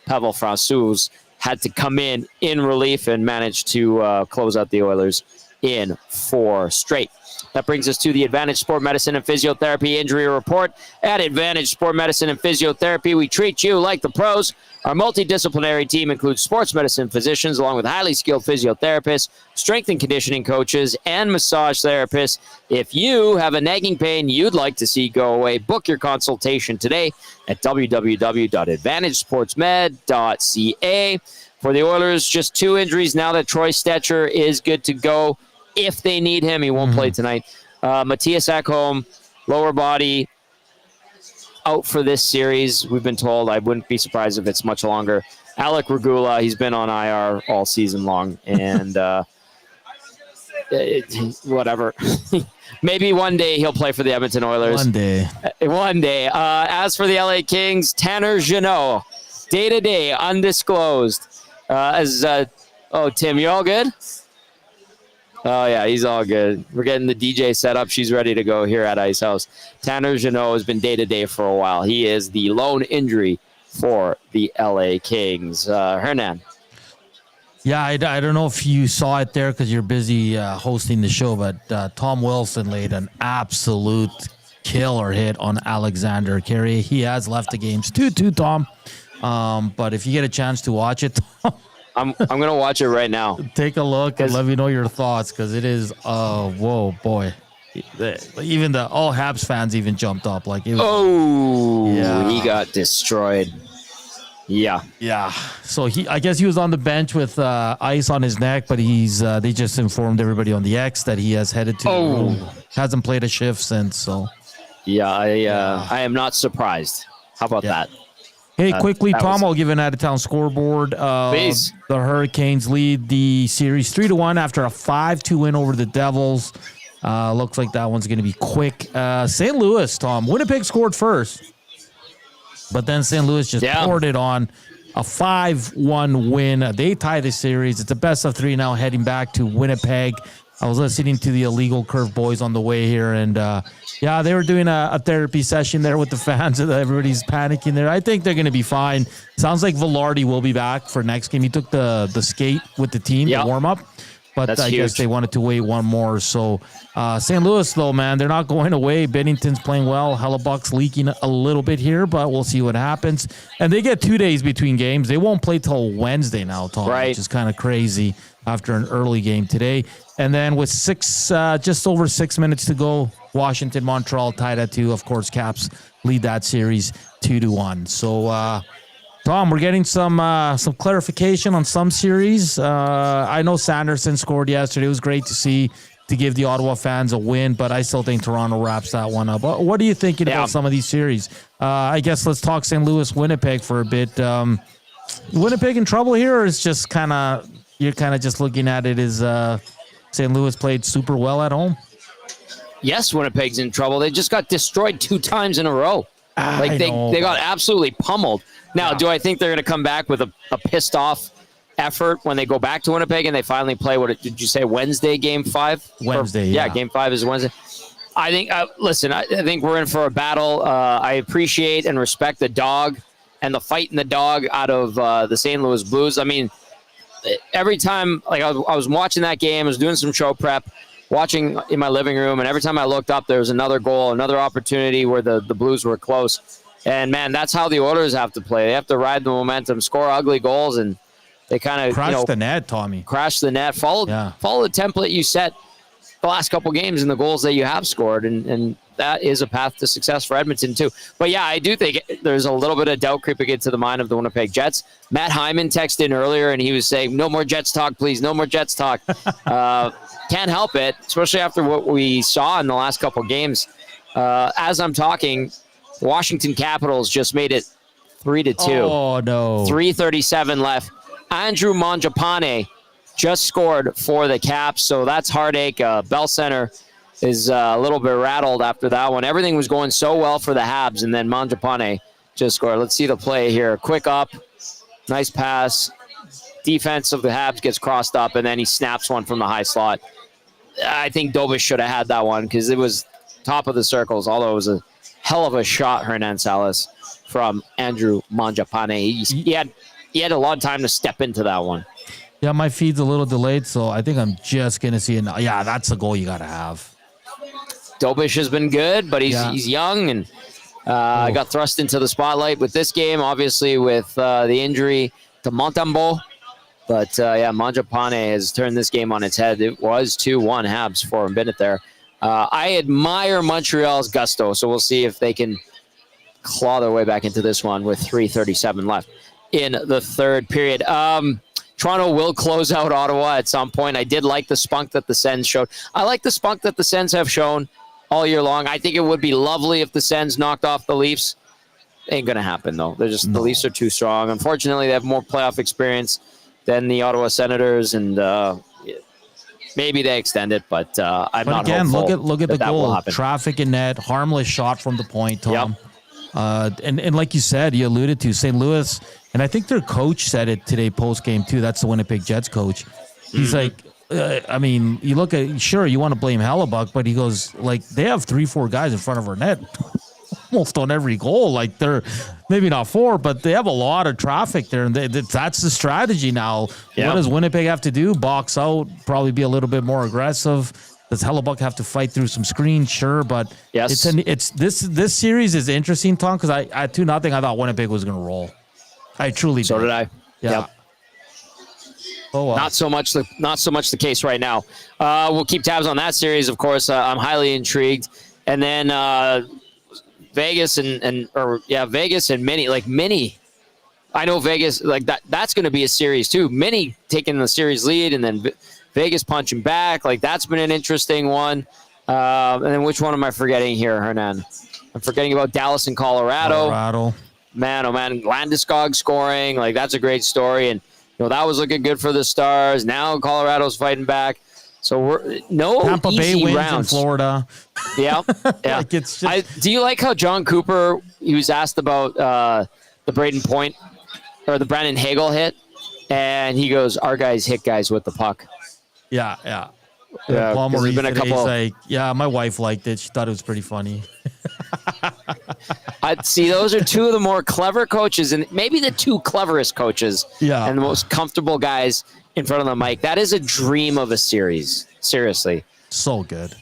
Speaker 1: Pavel Francouz had to come in relief and managed to close out the Oilers in 4 straight. That brings us to the Advantage Sport Medicine and Physiotherapy Injury Report. At Advantage Sport Medicine and Physiotherapy, we treat you like the pros. Our multidisciplinary team includes sports medicine physicians along with highly skilled physiotherapists, strength and conditioning coaches, and massage therapists. If you have a nagging pain you'd like to see go away, book your consultation today at www.advantagesportsmed.ca. For the Oilers, just 2 injuries now that Troy Stetcher is good to go. If they need him, he won't play tonight. Matthias Ekholm, lower body, out for this series. We've been told. I wouldn't be surprised if it's much longer. Alec Regula, he's been on IR all season long, and whatever. Maybe one day he'll play for the Edmonton Oilers.
Speaker 2: One day.
Speaker 1: As for the LA Kings, Tanner Jeannot, day-to-day, undisclosed. Tim, you all good? Oh, yeah, he's all good. We're getting the DJ set up. She's ready to go here at Ice House. Tanner Jeannot has been day-to-day for a while. He is the lone injury for the LA Kings. Hernan.
Speaker 2: Yeah, I don't know if you saw it there because you're busy hosting the show, but Tom Wilson laid an absolute killer hit on Alexander Carrier. He has left the games 2-2, Tom. But if you get a chance to watch it,
Speaker 1: I'm going to watch it right now.
Speaker 2: Take a look and let me know your thoughts because it is, whoa, boy. Even all Habs fans even jumped up. Like, it was,
Speaker 1: he got destroyed. Yeah.
Speaker 2: So I guess he was on the bench with ice on his neck, but they just informed everybody on the X that he has headed to hasn't played a shift since. So
Speaker 1: I am not surprised. How about that?
Speaker 2: Hey, quickly, Tom, I'll give an out-of-town scoreboard.
Speaker 1: Please.
Speaker 2: The Hurricanes lead the series 3-1 after a 5-2 win over the Devils. Looks like that one's going to be quick. St. Louis, Tom. Winnipeg scored first, but then St. Louis just poured it on. A 5-1 win. They tie the series. It's a best of 3 now heading back to Winnipeg. I was listening to the Illegal Curve boys on the way here, and they were doing a therapy session there with the fans. Everybody's panicking there. I think they're going to be fine. Sounds like Velarde will be back for next game. He took the skate with the team, the warm-up, but I guess they wanted to wait one more. So St. Louis, though, man, they're not going away. Bennington's playing well. Hellebuck's leaking a little bit here, but we'll see what happens. And they get 2 days between games. They won't play till Wednesday now, Tom, which is kind of crazy after an early game today. And then with just over 6 minutes to go, Washington, Montreal tied at 2. Of course, Caps lead that series 2-1. So, Tom, we're getting some clarification on some series. I know Sanderson scored yesterday. It was great to see, to give the Ottawa fans a win, but I still think Toronto wraps that one up. What are you thinking about some of these series? I guess let's talk St. Louis, Winnipeg for a bit. Winnipeg in trouble here, or is just you're kind of just looking at it as St. Louis played super well at home?
Speaker 1: Yes, Winnipeg's in trouble. They just got destroyed 2 times in a row. They got absolutely pummeled. Now, do I think they're going to come back with a pissed off effort when they go back to Winnipeg and they finally play did you say Wednesday, game 5?
Speaker 2: Wednesday,
Speaker 1: game 5 is Wednesday. I think, listen, I think we're in for a battle. I appreciate and respect the dog and the fight in the dog out of the St. Louis Blues. I mean, every time, like I was watching that game, I was doing some show prep, watching in my living room, and every time I looked up, there was another goal, another opportunity where the Blues were close. And, man, that's how the Oilers have to play. They have to ride the momentum, score ugly goals, and they kind of
Speaker 2: crash the net, Tommy.
Speaker 1: Crash the net. Follow the template you set the last couple games and the goals that you have scored, and that is a path to success for Edmonton too. But yeah, I do think there's a little bit of doubt creeping into the mind of the Winnipeg Jets. Matt Hyman texted in earlier, and he was saying, "No more Jets talk, please. No more Jets talk." Can't help it, especially after what we saw in the last couple games. As I'm talking, Washington Capitals just made it 3-2.
Speaker 2: Oh no!
Speaker 1: 3:37 left. Andrew Mangiapane just scored for the Caps, so that's heartache. Bell Center is a little bit rattled after that one. Everything was going so well for the Habs, and then Mangiapane just scored. Let's see the play here. Quick up, nice pass. Defense of the Habs gets crossed up, and then he snaps one from the high slot. I think Dobis should have had that one because it was top of the circles, although it was a hell of a shot, Hernan Salas, from Andrew Mangiapane. He had a lot of time to step into that one.
Speaker 2: Yeah, my feed's a little delayed, so I think I'm just going to see it. Yeah, that's a goal you got to have.
Speaker 1: Dobish has been good, but he's young and got thrust into the spotlight with this game, obviously with the injury to Montembeault. But, Mangiapane has turned this game on its head. It was 2-1 Habs for a minute there. I admire Montreal's gusto, so we'll see if they can claw their way back into this one with 3:37 left in the third period. Toronto will close out Ottawa at some point. I did like the spunk that the Sens showed. I like the spunk that the Sens have shown all year long. I think it would be lovely if the Sens knocked off the Leafs. Ain't going to happen, though. The Leafs are too strong. Unfortunately, they have more playoff experience than the Ottawa Senators, and maybe they extend it, but I'm not hopeful.
Speaker 2: Look at the goal.
Speaker 1: Happen.
Speaker 2: Traffic in net, harmless shot from the point, Tom. Yep. And like you said, you alluded to St. Louis, and I think their coach said it today post-game too. That's the Winnipeg Jets coach. He's like, you look at, sure, you want to blame Hellebuck, but he goes, like, they have 3-4 guys in front of our net almost on every goal. Like, they're maybe not 4, but they have a lot of traffic there, and that's the strategy now. Yep. What does Winnipeg have to do? Box out, probably be a little bit more aggressive. Does Hellebuck have to fight through some screens? Sure, but
Speaker 1: yes,
Speaker 2: this series is interesting, Tom, because I 2-0 I thought Winnipeg was going to roll. I truly did.
Speaker 1: So did I.
Speaker 2: Yeah.
Speaker 1: Yep. Not so much the case right now. We'll keep tabs on that series, of course. I'm highly intrigued, and then Vegas and Vegas and Mini. I know Vegas that's going to be a series too. Mini taking the series lead, and then Vegas punching back. Like, that's been an interesting one. And then which one am I forgetting here, Hernan? I'm forgetting about Dallas and Colorado. Man, oh man, Landeskog scoring. Like, that's a great story. And, that was looking good for the Stars. Now Colorado's fighting back. So we're
Speaker 2: Tampa
Speaker 1: easy
Speaker 2: Bay wins
Speaker 1: rounds.
Speaker 2: In Florida.
Speaker 1: Yeah.
Speaker 2: Like, it's just...
Speaker 1: do you like how John Cooper, he was asked about the Braden Point or the Brandon Hagel hit, and he goes, "Our guys hit guys with the puck."
Speaker 2: Yeah.
Speaker 1: There's been a couple.
Speaker 2: He's like, yeah, my wife liked it. She thought it was pretty funny.
Speaker 1: I'd see those are two of the more clever coaches, and maybe the two cleverest coaches, and the most comfortable guys in front of the mic. That is a dream of a series. Seriously,
Speaker 2: so good.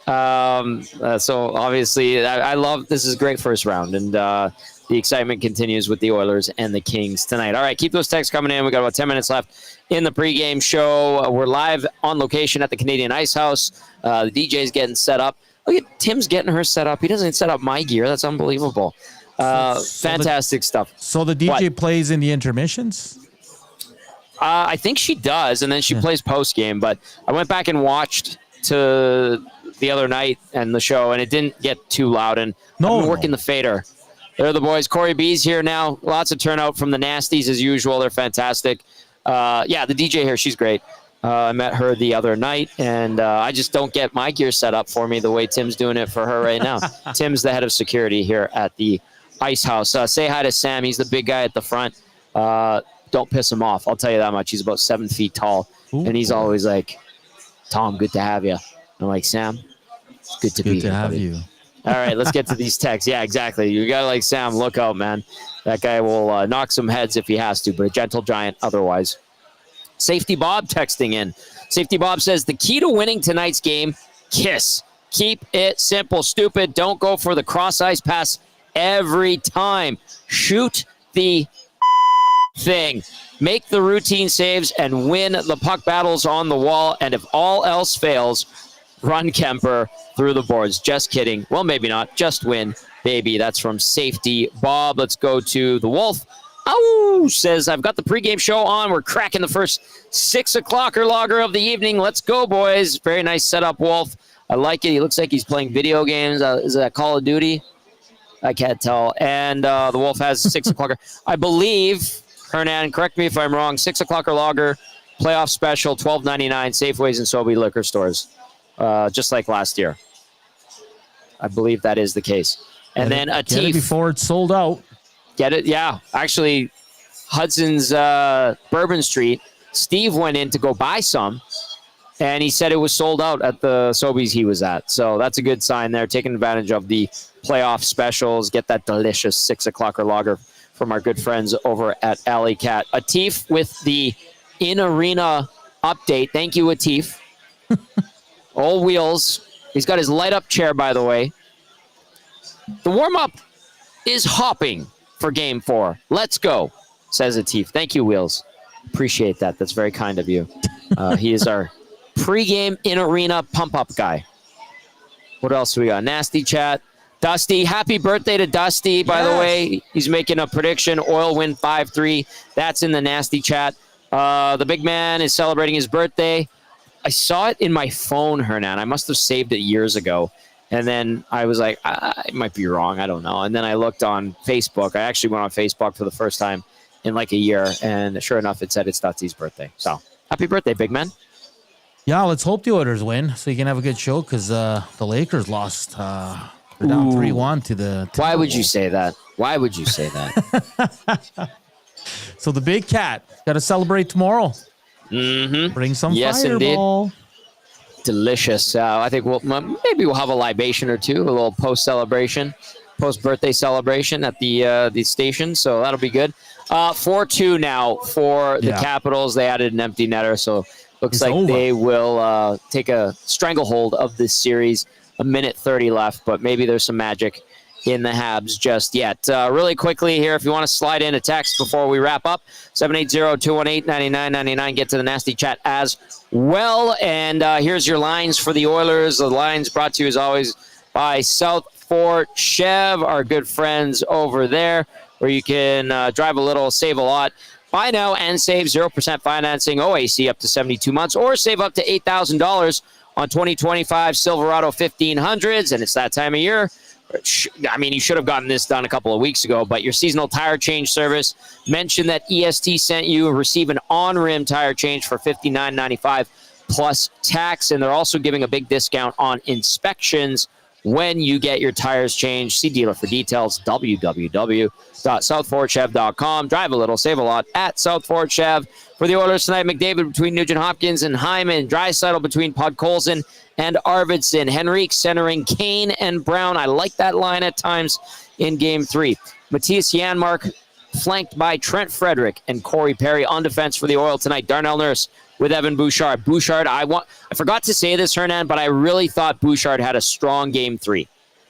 Speaker 1: So obviously, I love this. Is a great first round, and the excitement continues with the Oilers and the Kings tonight. All right, keep those texts coming in. We got about 10 minutes left in the pregame show. We're live on location at the Canadian Ice House. The DJ's getting set up. Look at Tim's getting her set up. He doesn't set up my gear. That's unbelievable. Fantastic stuff.
Speaker 2: So the DJ plays in the intermissions?
Speaker 1: I think she does, and then she plays post game. But I went back and watched to the other night and the show, and it didn't get too loud. And I've been working the fader. They're the boys. Corey B's here now. Lots of turnout from the Nasties as usual. They're fantastic. The DJ here, she's great. I met her the other night, and I just don't get my gear set up for me the way Tim's doing it for her right now. Tim's the head of security here at the Ice House. Say hi to Sam. He's the big guy at the front. Don't piss him off. I'll tell you that much. He's about 7 feet tall, and he's always like, "Tom, good to have you." I'm like, "Sam, it's good to be here,
Speaker 2: to have
Speaker 1: buddy."
Speaker 2: you.
Speaker 1: All right, let's get to these texts. Yeah, exactly. You got to like Sam. Look out, man. That guy will knock some heads if he has to, but a gentle giant otherwise. Safety Bob texting in. Safety Bob says, the key to winning tonight's game, KISS. Keep it simple, stupid. Don't go for the cross-ice pass every time. Shoot the thing. Make the routine saves and win the puck battles on the wall. And if all else fails, run Kemper through the boards. Just kidding. Well, maybe not. Just win, baby. That's from Safety Bob. Let's go to the Wolf. Ow! Says, I've got the pregame show on. We're cracking the first 6 o'clocker logger of the evening. Let's go, boys. Very nice setup, Wolf. I like it. He looks like he's playing video games. Is that Call of Duty? I can't tell. And the Wolf has 6 o'clocker. I believe, Hernan, correct me if I'm wrong, 6 o'clocker logger, playoff special, $12.99, Safeways and Sobe liquor stores, just like last year. I believe that is the case. And then Atif.
Speaker 2: Get it before it's sold out.
Speaker 1: Get it? Yeah. Actually, Hudson's Bourbon Street, Steve went in to go buy some, and he said it was sold out at the Sobeys he was at. So that's a good sign there, taking advantage of the playoff specials. Get that delicious 6 o'clocker lager from our good friends over at Alley Cat. Atif with the in-arena update. Thank you, Atif. All wheels. He's got his light-up chair, by the way. The warm-up is hopping for Game 4. Let's go, says Atif. Thank you, Wheels. Appreciate that. That's very kind of you. He is our pregame in-arena pump-up guy. What else do we got? Nasty chat. Dusty, happy birthday to Dusty, by the way. He's making a prediction. Oil win 5-3. That's in the nasty chat. The big man is celebrating his birthday. I saw it in my phone, Hernan. I must have saved it years ago. And then I was like, I might be wrong. I don't know. And then I looked on Facebook. I actually went on Facebook for the first time in like a year. And sure enough, it said it's Dusty's birthday. So happy birthday, big man.
Speaker 2: Yeah, let's hope the Oilers win so you can have a good show because the Lakers lost. They're down 3-1 to the...
Speaker 1: Why would you say that? Why would you say that?
Speaker 2: So the big cat got to celebrate tomorrow.
Speaker 1: Mm-hmm.
Speaker 2: Bring some
Speaker 1: yes,
Speaker 2: fireball.
Speaker 1: Indeed. Delicious. I think maybe we'll have a libation or two, a little post-celebration, post-birthday celebration at the station. So that'll be good. 4-2 now for the Capitals. They added an empty netter, so looks like they will take a stranglehold of this series. A minute 30 left, but maybe there's some magic in the Habs just yet. Really quickly here, if you want to slide in a text before we wrap up, 780-218-9999. Get to the nasty chat as well. And here's your lines for the Oilers. The lines brought to you, as always, by South Fort Chev, our good friends over there, where you can drive a little, save a lot. Buy now and save 0% financing, OAC up to 72 months, or save up to $8,000 on 2025 Silverado 1500s, and it's that time of year. I mean, you should have gotten this done a couple of weeks ago, but your seasonal tire change service, mention that EST sent you, receive an on-rim tire change for $59.95 plus tax, and they're also giving a big discount on inspections when you get your tires changed. See dealer for details, www.southfortchev.com. Drive a little, save a lot at South Fort Chev. For the Oilers tonight, McDavid between Nugent Hopkins and Hyman. Draisaitl between Podkolzin and Arvidsson. Henrique centering Kane and Brown. I like that line at times in Game 3. Matthias Janmark flanked by Trent Frederick and Corey Perry on defense for the Oil tonight. Darnell Nurse with Evan Bouchard. Bouchard, I forgot to say this, Hernan, but I really thought Bouchard had a strong Game 3.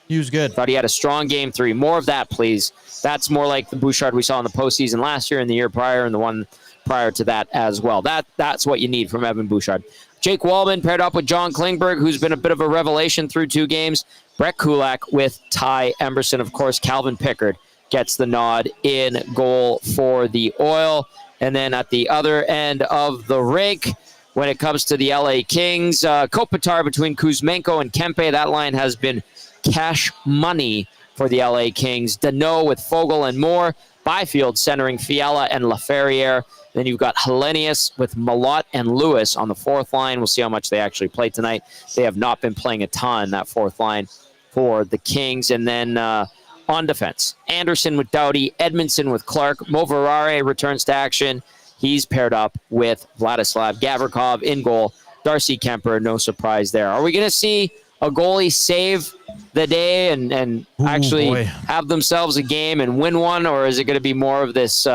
Speaker 2: He was good.
Speaker 1: Thought he had a strong Game 3. More of that, please. That's more like the Bouchard we saw in the postseason last year and the year prior and the one prior to that as well. That's what you need from Evan Bouchard. Jake Wallman paired up with John Klingberg, who's been a bit of a revelation through 2 games. Brett Kulak with Ty Emberson. Of course, Calvin Pickard gets the nod in goal for the Oil. And then at the other end of the rink, when it comes to the LA Kings, Kopitar between Kuzmenko and Kempe. That line has been cash money for the LA Kings. Danault with Fogle and Moore. Byfield centering Fiala and Laferriere. Then you've got Hellenius with Malott and Lewis on the 4th line. We'll see how much they actually play tonight. They have not been playing a ton, that 4th line for the Kings. And then on defense, Anderson with Doughty, Edmondson with Clark. Moverare returns to action. He's paired up with Vladislav Gavrikov in goal. Darcy Kemper, no surprise there. Are we going to see a goalie save the day and actually have themselves a game and win one, or is it going to be more of this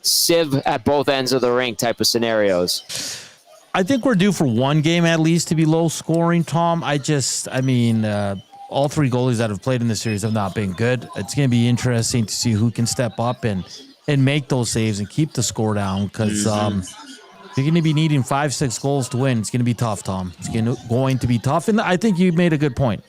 Speaker 1: sieve at both ends of the rink type of scenarios.
Speaker 2: I think we're due for one game at least to be low scoring, Tom. all three goalies that have played in this series have not been good. It's going to be interesting to see who can step up and make those saves and keep the score down, because you're going to be needing 5-6 goals to win. It's going to be tough, Tom. It's going to be tough. And I think you made a good point.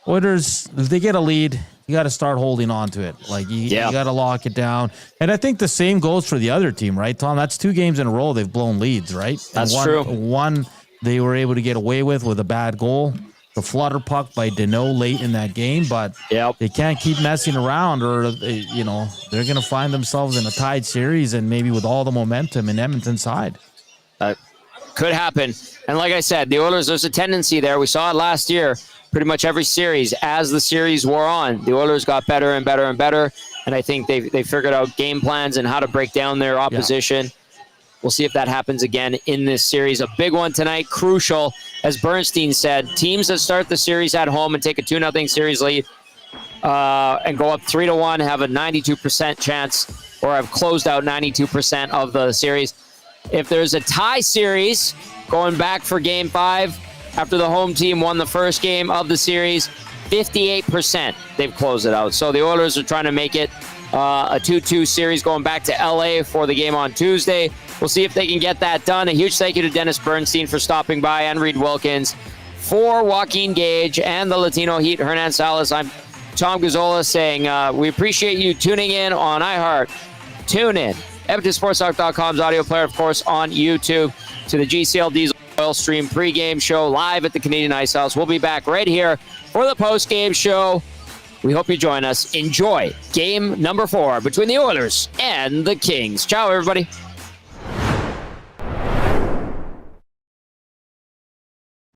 Speaker 2: Oilers, if they get a lead, you got to start holding on to it. Like, you got to lock it down. And I think the same goes for the other team, right, Tom? That's 2 games in a row they've blown leads, right?
Speaker 1: That's true.
Speaker 2: One they were able to get away with a bad goal, the flutter puck by Deneau late in that game, but they can't keep messing around, or they're going to find themselves in a tied series, and maybe with all the momentum in Edmonton's side.
Speaker 1: Could happen. And like I said, the Oilers, there's a tendency there. We saw it last year. Pretty much every series, as the series wore on, the Oilers got better and better and better. And I think they figured out game plans and how to break down their opposition. Yeah. We'll see if that happens again in this series. A big one tonight, crucial. As Bernstein said, teams that start the series at home and take a 2-0 series lead and go up 3-1 have a 92% chance, or have closed out 92% of the series. If there's a tie series going back for Game 5, after the home team won the first game of the series, 58% they've closed it out. So the Oilers are trying to make it a 2-2 series going back to LA for the game on Tuesday. We'll see if they can get that done. A huge thank you to Dennis Bernstein for stopping by, and Reed Wilkins, for Joaquin Gage and the Latino Heat, Hernan Salas. I'm Tom Gazzola saying we appreciate you tuning in on iHeart. Tune in. EdmontonSportsTalk.com's audio player, of course, on YouTube, to the GCL Diesel Oil Stream pregame show live at the Canadian Ice House. We'll be back right here for the postgame show. We hope you join us. Enjoy game number 4 between the Oilers and the Kings. Ciao, everybody.